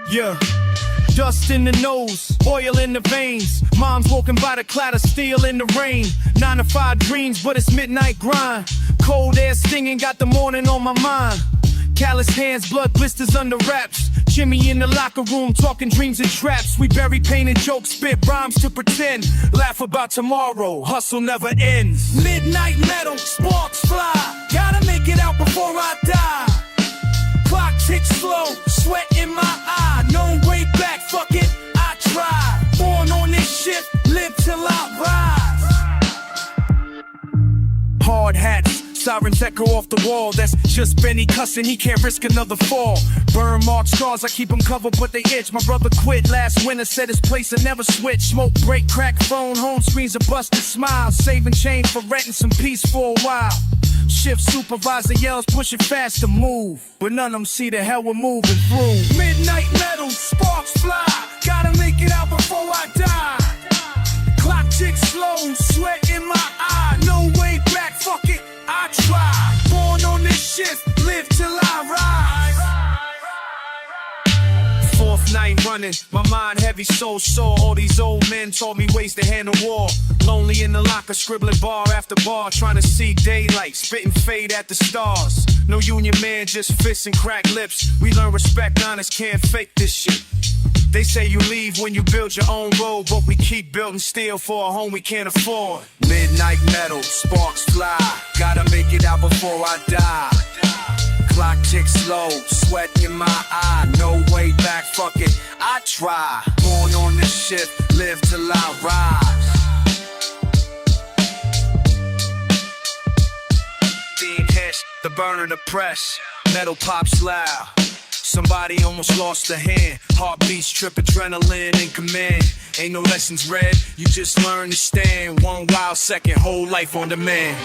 Yeah, dust in the nose, oil in the veins. Mom's walking by the cloud of steel in the rain. 9 to 5 dreams, but it's midnight grind. Cold air stinging, got the morning on my mind. Callous hands, blood blisters under wraps. Jimmy in the locker room, talking dreams and traps. We bury pain and jokes, spit rhymes to pretend. Laugh about tomorrow, hustle never ends. Midnight metal, sparks fly. Gotta make it out before I die. Clock ticks slow, sweat in my eye. No way back, fuck it, I try. Born on this shit, live till I rise. Hard hats, sirens echo off the wall. That's just Benny cussing, he can't risk another fall. Burn mark scars, I keep them covered but they itch. My brother quit last winter, said his place will never switch. Smoke break, crack phone, home screens a busted smile. Saving change for rent and some peace for a while. Shift supervisor yells, pushing fast to move. But none of them see the hell we're moving through. Midnight metal, sparks fly. Gotta make it out before I die. Clock ticks slow, sweat in my eye. No way back, fuck it, I try. Born on this shift, live till I rise. Fourth night running, my mind heavy, so sore. All these old men taught me ways to handle war. Lonely in the locker, scribbling bar after bar, trying to see daylight, spitting fade at the stars. No union man, just fists and cracked lips. We learn respect, honest, can't fake this shit. They say you leave when you build your own road, but we keep building steel for a home we can't afford. Midnight metal, sparks fly. Gotta make it out before I die. Clock ticks slow, sweat in my eye. No way back, fuck it, I try. Born on this shit, live till I rise. Being cash, the burner, the press. Metal pops loud. Somebody almost lost a hand. Heartbeats trip, adrenaline in command. Ain't no lessons read, you just learn to stand. One wild second, whole life on demand.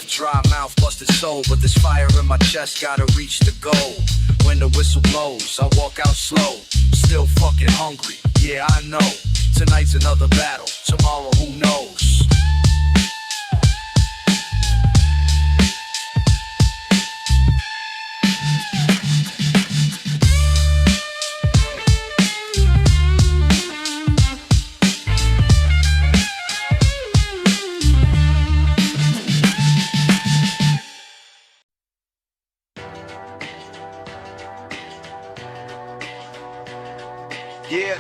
Dry mouth, busted soul, but this fire in my chest gotta reach the goal. When the whistle blows, I walk out slow. Still fucking hungry, yeah I know. Tonight's another battle, tomorrow who knows. Yeah.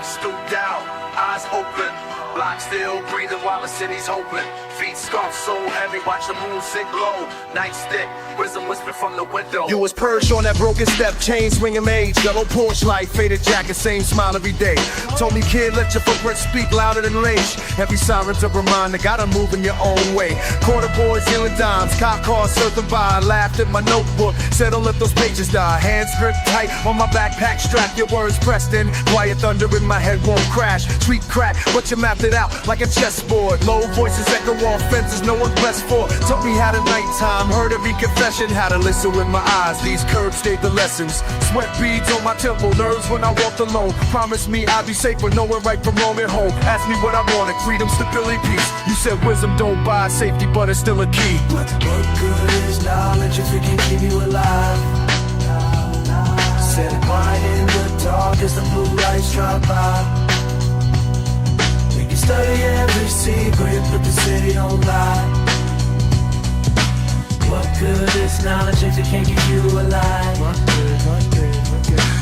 Stooped out, eyes open, block still breathing while the city's open. Feet scarf so heavy, watch the moon sink low. Nightstick, wisdom whisper from the window. You was perched on that broken step, chain swinging mage. Yellow Porsche light, faded jacket, same smile every day. Told me kid, let your footprint speak louder than rage. Heavy sirens of reminder, gotta move in your own way. Quarter boys yelling dimes, cop cars surfing by. Laughed at my notebook, said don't let those pages die. Hands gripped tight on my backpack strap, your words pressed in. Quiet thunder in my head won't crash. Street crack, but you mapped it out like a chessboard. Low voices echo off fences, no one's blessed for. Taught me how to nighttime, heard every confession. How to listen with my eyes, these curves stayed the lessons. Sweat beads on my temple, nerves when I walked alone. Promised me I'd be safe with knowing right from wrong at home. Asked me what I wanted, freedom, stability, peace. You said wisdom don't buy safety, but it's still a key. What good is knowledge if it can keep you alive? Set it quiet in the dark as the blue lights drop by. We can study every secret, but the city don't lie. What good is knowledge if it can't keep you alive? What good?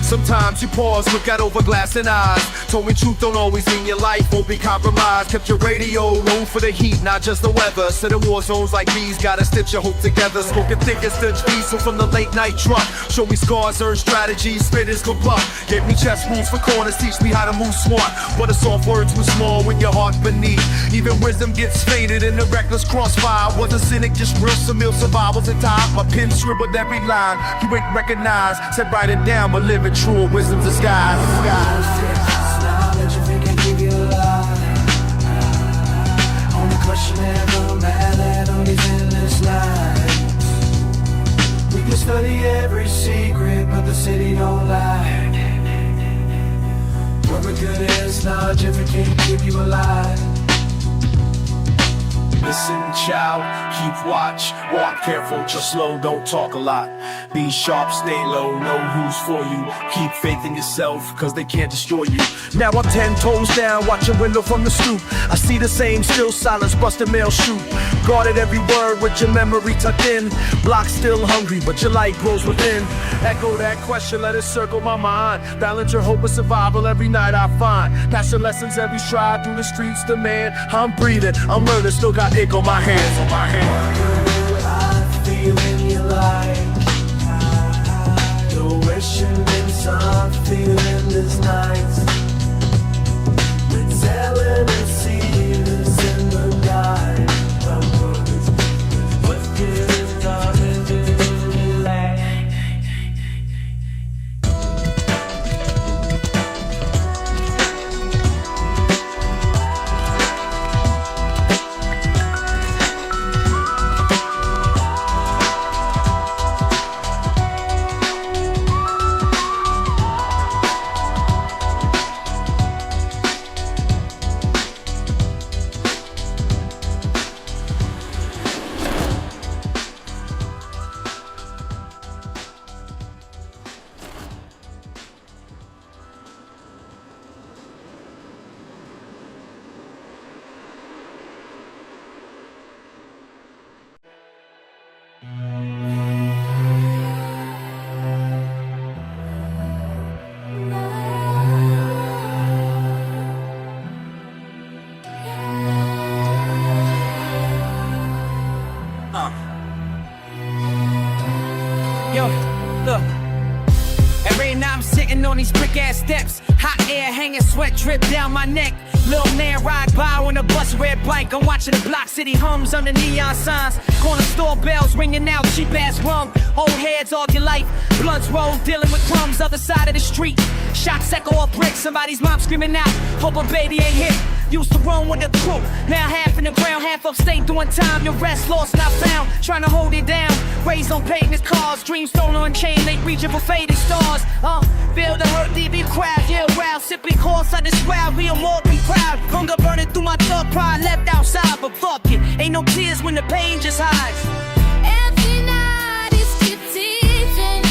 Sometimes you pause, look out over glass and eyes. Told me truth don't always mean your life won't be compromised. Kept your radio low for the heat, not just the weather. Said in war zones like these, gotta stitch your hope together. Smoking thick as Dutch diesel from the late night truck. Show me scars, earn strategies, spitters good luck. Gave me chess moves for corners, teach me how to move smart. But the soft words were small with your heart beneath. Even wisdom gets faded in the reckless crossfire. Was a cynic, just real Samil survivals in time. My pen scribbled every line, you ain't recognized. Said write it down, but live it true, wisdom's disguise. Knowledge if it can keep you alive. Only question ever man on these endless nights. We can study every secret, but the city don't lie. What good is knowledge if it can't keep you alive? Listen, child, keep watch. Walk careful, just slow, don't talk a lot. Be sharp, stay low, know who's for you. Keep faith in yourself, cause they can't destroy you. Now I'm 10 toes down, watching window from the stoop. I see the same still silence, busted mail shoot. Guarded every word with your memory tucked in. Block still hungry, but your light grows within. Echo that question, let it circle my mind. Balance your hope of survival every night I find. Pass your lessons every stride through the streets demand. I'm breathing, I'm learning, still got ink on my hands. I feel in your life. You're wishing in some feeling this night. We're telling and seals in the night. What good are the light? Yo, look. And right now I'm sitting on these brick ass steps. Hot air hanging, sweat drip down my neck. Lil man ride by on a bus, red bike. I'm watching the block city hums under neon signs. Corner store bells ringing out, cheap ass rum. Old heads all your life, bloods roll, dealing with crumbs. Other side of the street, shots echo or break. Somebody's mom screaming out, hope a baby ain't hit. Used to run with the crew, now half in the ground, half upstate doing time. Your rest lost, not found, trying to hold it down. Raised on pavement cars, dreams stolen on chain, late reaching for faded stars. Feel the hurt, leave me crowd, yeah, wow. Sipping course, I just wow, real more be proud. Hunger burning through my thought, pride left outside, but fuck it, ain't no tears when the pain just hides. Every night is teaching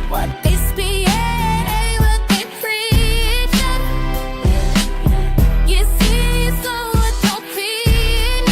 what they speak, what they preaching. You see, so what don't feel.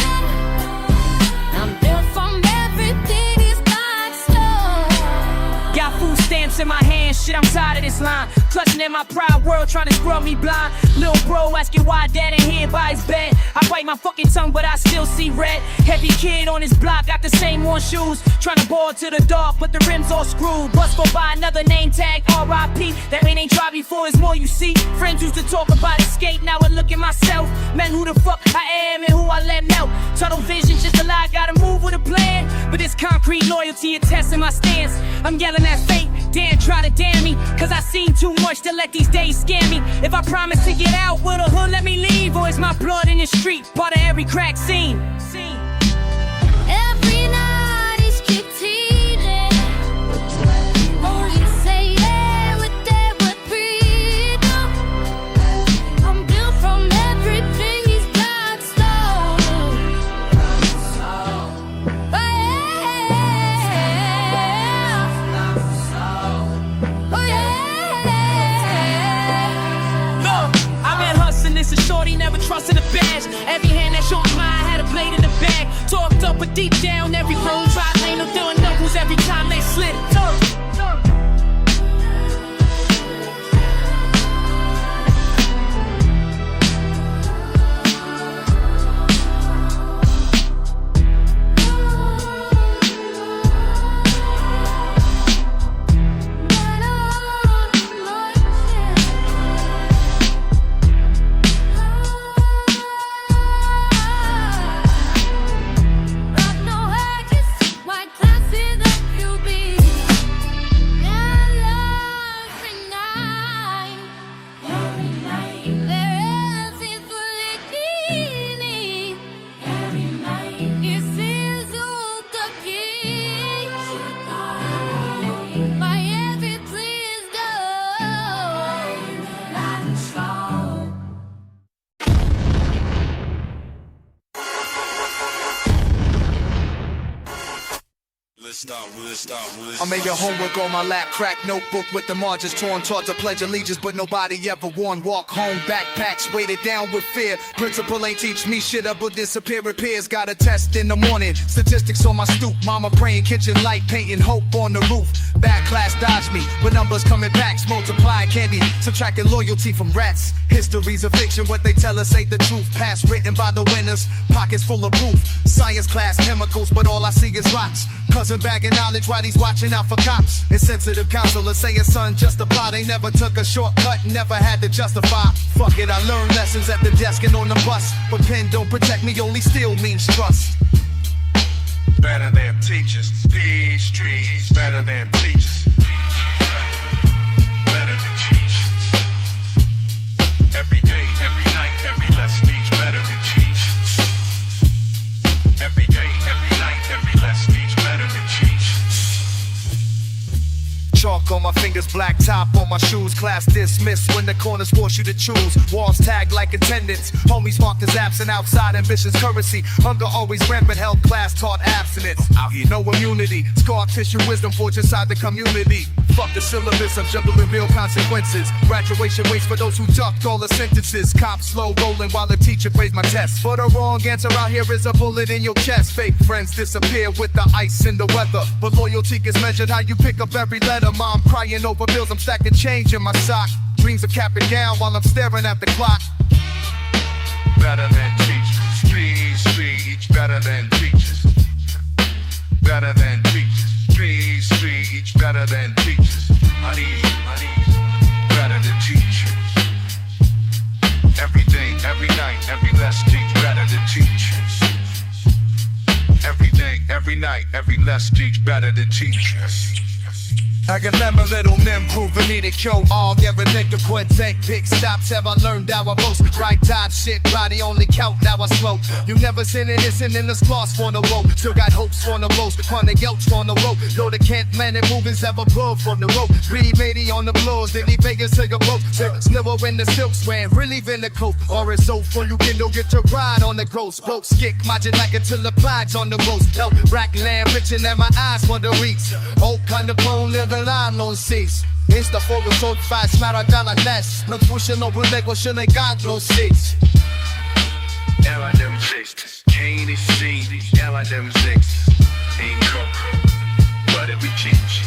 I'm built from everything these blocks stole. Got food stamps in my hand, shit, I'm tired of this line. Clutching in my pride world, trying to scrub me blind. Lil bro asking why dad ain't here by his bed. I bite my fucking tongue, but I still see red. Heavy kid on his block, got the same on shoes. Trying to ball to the dark, but the rims all screwed. Bust go by another name tag, R.I.P. That man ain't tried before, is more you see. Friends used to talk about escape, now I look at myself. Man, who the fuck I am and who I let melt. Tunnel vision, just a lie, gotta move with a plan. But this concrete loyalty attesting my stance. I'm yelling at fate, damn, try to damn me. Cause I seen too much to let these days scare me. If I promise to get out, will the hood let me leave? Or is my blood in the street, part of every crack scene? Every night is teaching. Only say yeah, with that what freedom. I'm built from everything these blocks stole. Oh yeah. Oh yeah. Look, I've been hustling, this is shorty, never trusted a badge. Every hand that showed mine had a blade in the bag. Talked up, but deep down, every road tried lane them doing knuckles every time they slid. Rock no haggis, white glasses of QB. I made your homework on my lap, cracked notebook with the margins torn, taught to pledge allegiance, but nobody ever worn. Walk home, backpacks weighted down with fear. Principal ain't teach me shit, up will disappear. Repairs got a test in the morning. Statistics on my stoop, mama praying, kitchen light, painting hope on the roof. Bad class dodge me, with numbers coming packs, multiplying candy, subtracting loyalty from rats. History's a fiction, what they tell us ain't the truth. Past written by the winners, pockets full of proof. Science class chemicals, but all I see is rocks. Cousin bagging knowledge while he's watching out for cops. Insensitive counselors say his son just a plot. They never took a shortcut, never had to justify. Fuck it, I learned lessons at the desk and on the bus. But pen don't protect me, only still means trust. Better than teachers, these streets. Better than teachers. Better than teachers. Every day, every night, every lesson each. Better than teachers. Every day, every night, every lesson each. Better than teachers. Chalk on my fingers, black top on my shoes. Class dismissed when the corners force you to choose. Walls tagged like attendance. Homies marked as absent outside ambitions, currency. Hunger always rampant, held class taught abstinence. Out here, no immunity. Scar tissue wisdom forged inside the community. Fuck the syllabus, I'm juggling real consequences. Graduation waits for those who ducked all the sentences. Cops slow rolling while the teacher praised my test. For the wrong answer out here is a bullet in your chest. Fake friends disappear with the ice in the weather. But loyalty is measured how you pick up every letter. Mom crying over bills, I'm stacking change in my sock. Dreams of cap and gown while I'm staring at the clock. Better than teachers. Please, speech. Better than teachers. Better than teachers. Please, speech. Better than teachers. I need better than teachers. Every day, every night, every lesson teach. Better than teachers. Every day, every night, every lesson teach. Better than teachers. I remember little men proving me to kill all every nigga quit take big stops. Have I learned how I boast? Right time shit, body only count now I slow. You never seen it, it's in this lost for the road. Still got hopes for the roast, upon the yelps on the road. Though the can't man it moving's ever above from the road. Read matey on the blows, then he Vegas to your rope. Snivel in the silks, wearing relief in the coat. Or it's so full you can go get your ride on the gross. Broke skick, margin like it till the flags on the roast. Help rack land, bitchin' at my eyes for the weeks. Old kind of bone living line on seats. Insta focus on five smara dalla less. No pushing no bulego shouldn't got no seats. Ela dem sextas, quem decide? Ela dem sextas, em coco, bora me change.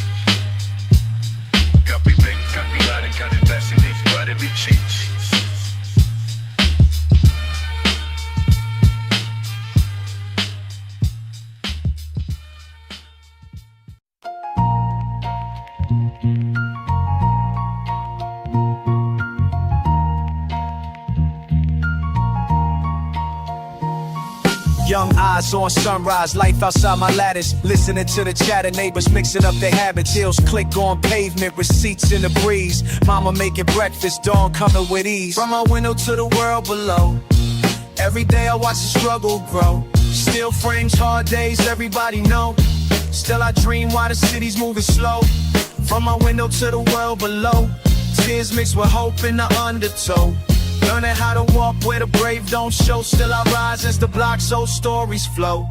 Copy big, copy lot, and got invest in these, bora me change. Young eyes on sunrise, life outside my lattice. Listening to the chatter, neighbors mixing up their habits. Heels click on pavement, receipts in the breeze. Mama making breakfast, dawn coming with ease. From my window to the world below, every day I watch the struggle grow. Still frames, hard days, everybody know. Still I dream while the city's moving slow. From my window to the world below, tears mixed with hope in the undertow. Learning how to walk where the brave don't show. Still I rise as the block so stories flow.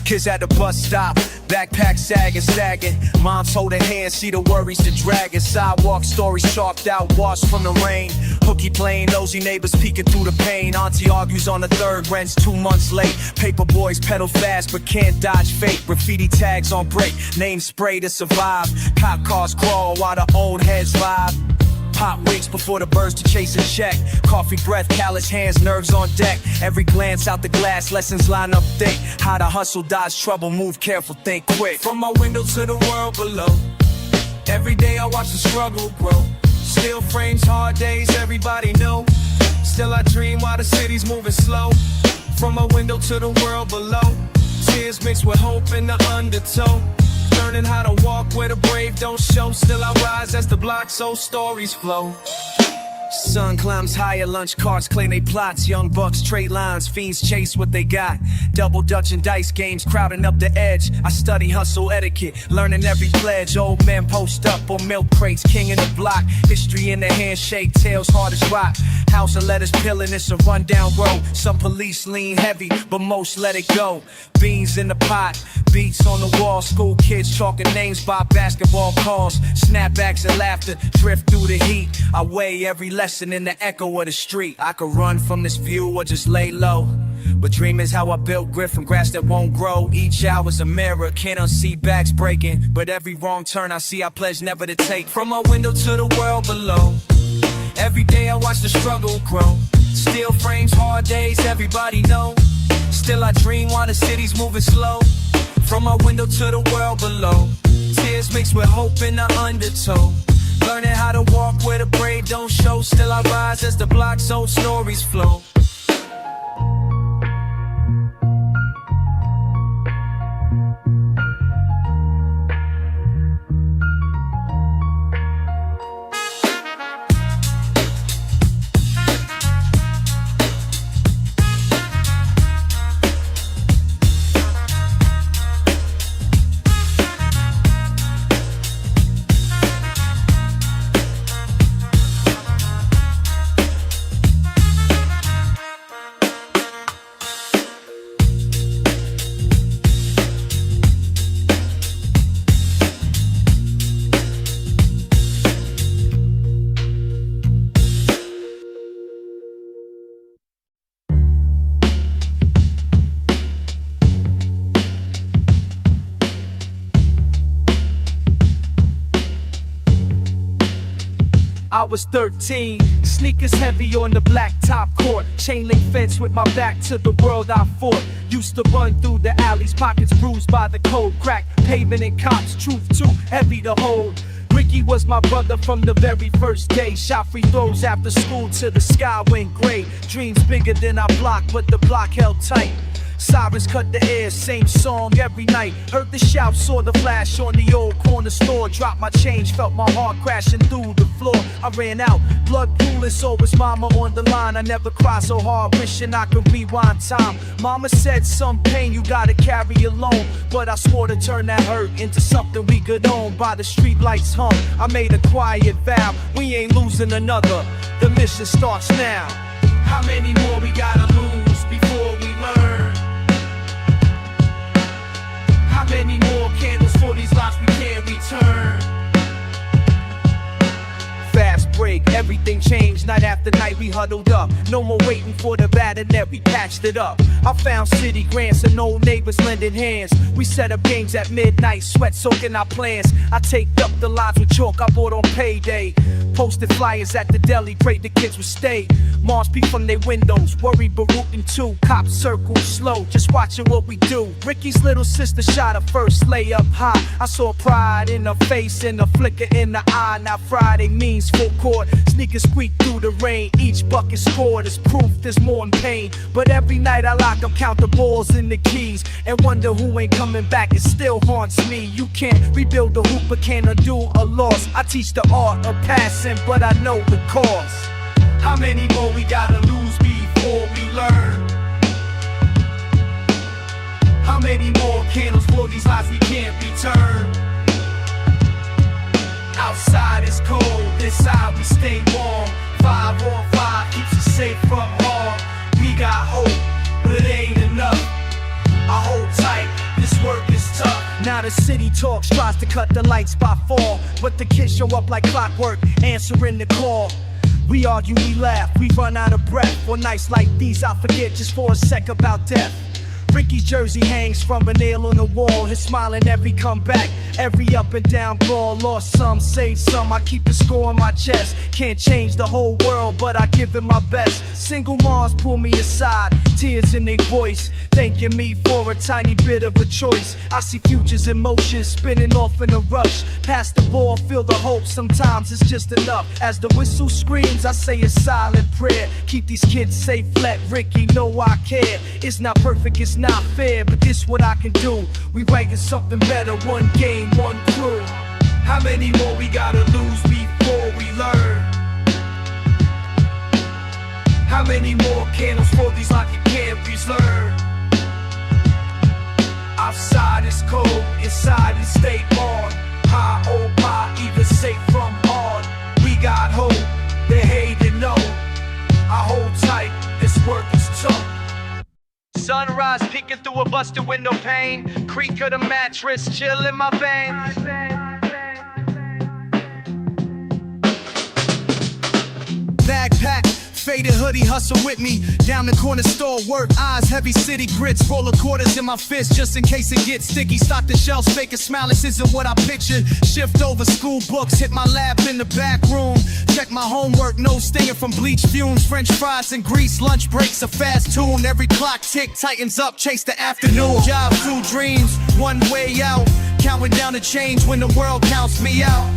Kids at the bus stop, backpack sagging. Moms holding hands, see the worries to dragging. Sidewalk stories chalked out, washed from the rain. Hooky playing, nosy neighbors peeking through the pain. Auntie argues on the third, rent's 2 months late. Paper boys pedal fast but can't dodge fate. Graffiti tags on break, names spray to survive. Cop cars crawl while the old heads vibe. Pop wings before the birds to chase and check. Coffee breath, callous hands, nerves on deck. Every glance out the glass, lessons line up thick. How to hustle, dodge trouble, move careful, think quick. From my window to the world below, every day I watch the struggle grow. Still frames, hard days, everybody know. Still I dream while the city's moving slow. From my window to the world below, tears mixed with hope in the undertow. Learning how to walk where the brave don't show. Still I rise as the block so stories flow. Sun climbs higher, lunch carts claim they plots. Young bucks trade lines, fiends chase what they got. Double dutch and dice games crowding up the edge. I study hustle etiquette, learning every pledge. Old men post up on milk crates, king in the block. History in the handshake, tails hard as rock. house and let us pillin', it's a rundown road. Some police lean heavy, but most let it go. Beans in the pot, beats on the wall. School kids chalking names by basketball calls. Snapbacks and laughter drift through the heat. I weigh every lesson in the echo of the street. I could run from this view or just lay low, but dream is how I built grit from grass that won't grow. Each hour's a mirror, can't unsee backs breaking, but every wrong turn I see I pledge never to take. From my window to the world below, every day I watch the struggle grow. Steel frames, hard days, everybody know. Still I dream while the city's moving slow. From my window to the world below, tears mixed with hope in the undertow. Learning how to walk where the brave don't show. Still I rise as the block's old stories flow. I was 13, sneakers heavy on the black top court. Chain link fence with my back to the world I fought. Used to run through the alleys, pockets bruised by the cold. Crack, pavement and cops, truth too heavy to hold. Ricky was my brother from the very first day. Shot free throws after school till the sky went gray. Dreams bigger than our block, but the block held tight. Sirens cut the air, same song every night. Heard the shout, saw the flash on the old corner store. Dropped my change, felt my heart crashing through the floor. I ran out, blood pooling, so was mama on the line. I never cried so hard, wishing I could rewind time. Mama said some pain you gotta carry alone, but I swore to turn that hurt into something we could own. By the street lights hung, I made a quiet vow, we ain't losing another. The mission starts now. How many more we gotta lose before we learn? How many more candles for these lives we can't return? Fast break, everything changed. Night after night we huddled up. No more waiting for the Bada, net, we patched it up. I found city grants and old neighbors lending hands. We set up games at midnight, sweat soaking our plans. I taped up the lines with chalk I bought on payday. Posted flyers at the deli, prayed the kids would stay. Moms peek from their windows, worried but rooting too. Cops circle slow, just watching what we do. Ricky's little sister shot her first layup high. I saw pride in her face and a flicker in the eye. Now Friday means full court. Sneakers squeak through the rain. Each bucket scored is proof there's more in pain. But every night I lock up, count the balls and the keys, and wonder who ain't coming back. It still haunts me. You can't rebuild the hoop, but can undo a loss. I teach the art of passing, but I know the cause. How many more we gotta lose before we learn? How many more candles for these lives we can't return? Outside is cold, inside we stay warm. 5 on 5 keeps us safe from harm. We got hope, but it ain't enough. I hold tight, this work is tough. Now the city talks, tries to cut the lights by 4, but the kids show up like clockwork, answering the call. We argue, we laugh, we run out of breath. On nights like these, I forget just for a sec about death. Ricky's jersey hangs from a nail on the wall. His smiling every comeback, every up and down ball. Lost some, saved some, I keep the score on my chest. Can't change the whole world, but I give it my best. Single moms pull me aside, tears in their voice, thanking me for a tiny bit of a choice. I see futures in motion, spinning off in a rush. Pass the ball, feel the hope, sometimes it's just enough. As the whistle screams, I say a silent prayer. Keep these kids safe, let Ricky know I care. It's not perfect, it's not fair, but this what I can do. We writing something better, one game, one crew. How many more we gotta lose before we learn? How many more candles for these lives you can't learn? Outside is cold, inside is stay on. High or high, either safe from hard. We got hope, they hate to know. I hold tight, this work is tough. Sunrise peeking through a busted window pane. Creak of the mattress, chill in my veins. Backpack, faded hoodie, hustle with me. Down the corner store, work, eyes, heavy city grits. Roll of quarters in my fist just in case it gets sticky. Stock the shelves, fake a smile, this isn't what I pictured. Shift over school books, hit my lap in the back room. Check my homework, no stinging from bleach fumes. French fries and grease, lunch breaks, a fast tune. Every clock tick tightens up, chase the afternoon. Job, 2 dreams, one way out. Counting down the change when the world counts me out.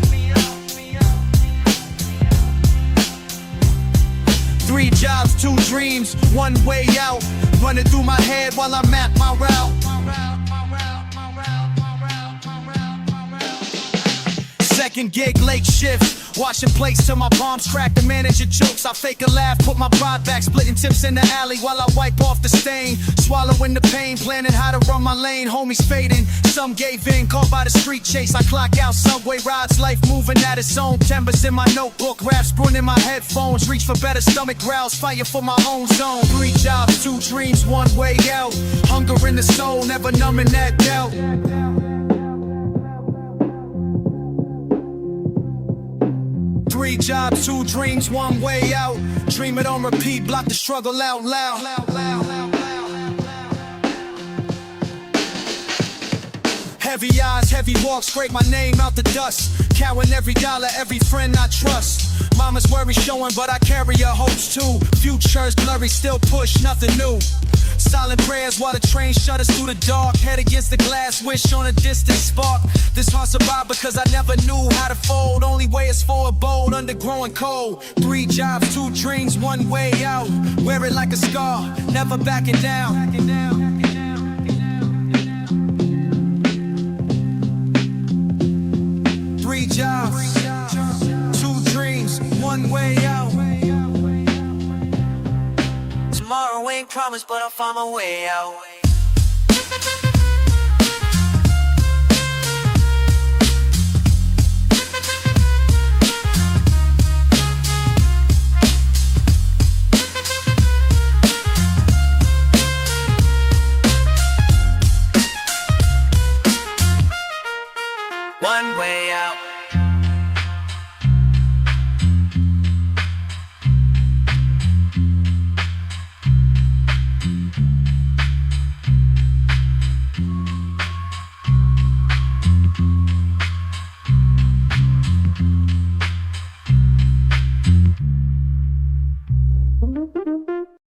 3 jobs, 2 dreams, one way out. Running through my head while I map my route. Second gig, late shift. Washing plates till my palms crack. The manager jokes, I fake a laugh. Put my pride back, splitting tips in the alley while I wipe off the stain. Swallowing the pain, planning how to run my lane. Homies fading, some gave in. Caught by the street chase, I clock out. Subway rides, life moving at its own. Timbers in my notebook, raps brewing in my headphones. Reach for better stomach growls, fighting for my own zone. 3 jobs, 2 dreams, one way out. Hunger in the soul, never numbing that doubt. 3 jobs, 2 dreams, one way out. Dream it on repeat, block the struggle out loud. Heavy eyes, heavy walks, scrape my name out the dust. Counting every dollar, every friend I trust. Mama's worry showing, but I carry her hopes too. Futures blurry, still push, nothing new. Silent prayers while the train shudders through the dark. Head against the glass, wish on a distant spark. This heart survived because I never knew how to fold. Only way is forward bold under growing cold. 3 jobs, 2 dreams, one way out. Wear it like a scar, never backing down. 3 jobs, 2 dreams, one way out. Tomorrow ain't promised, but I'll find my way out.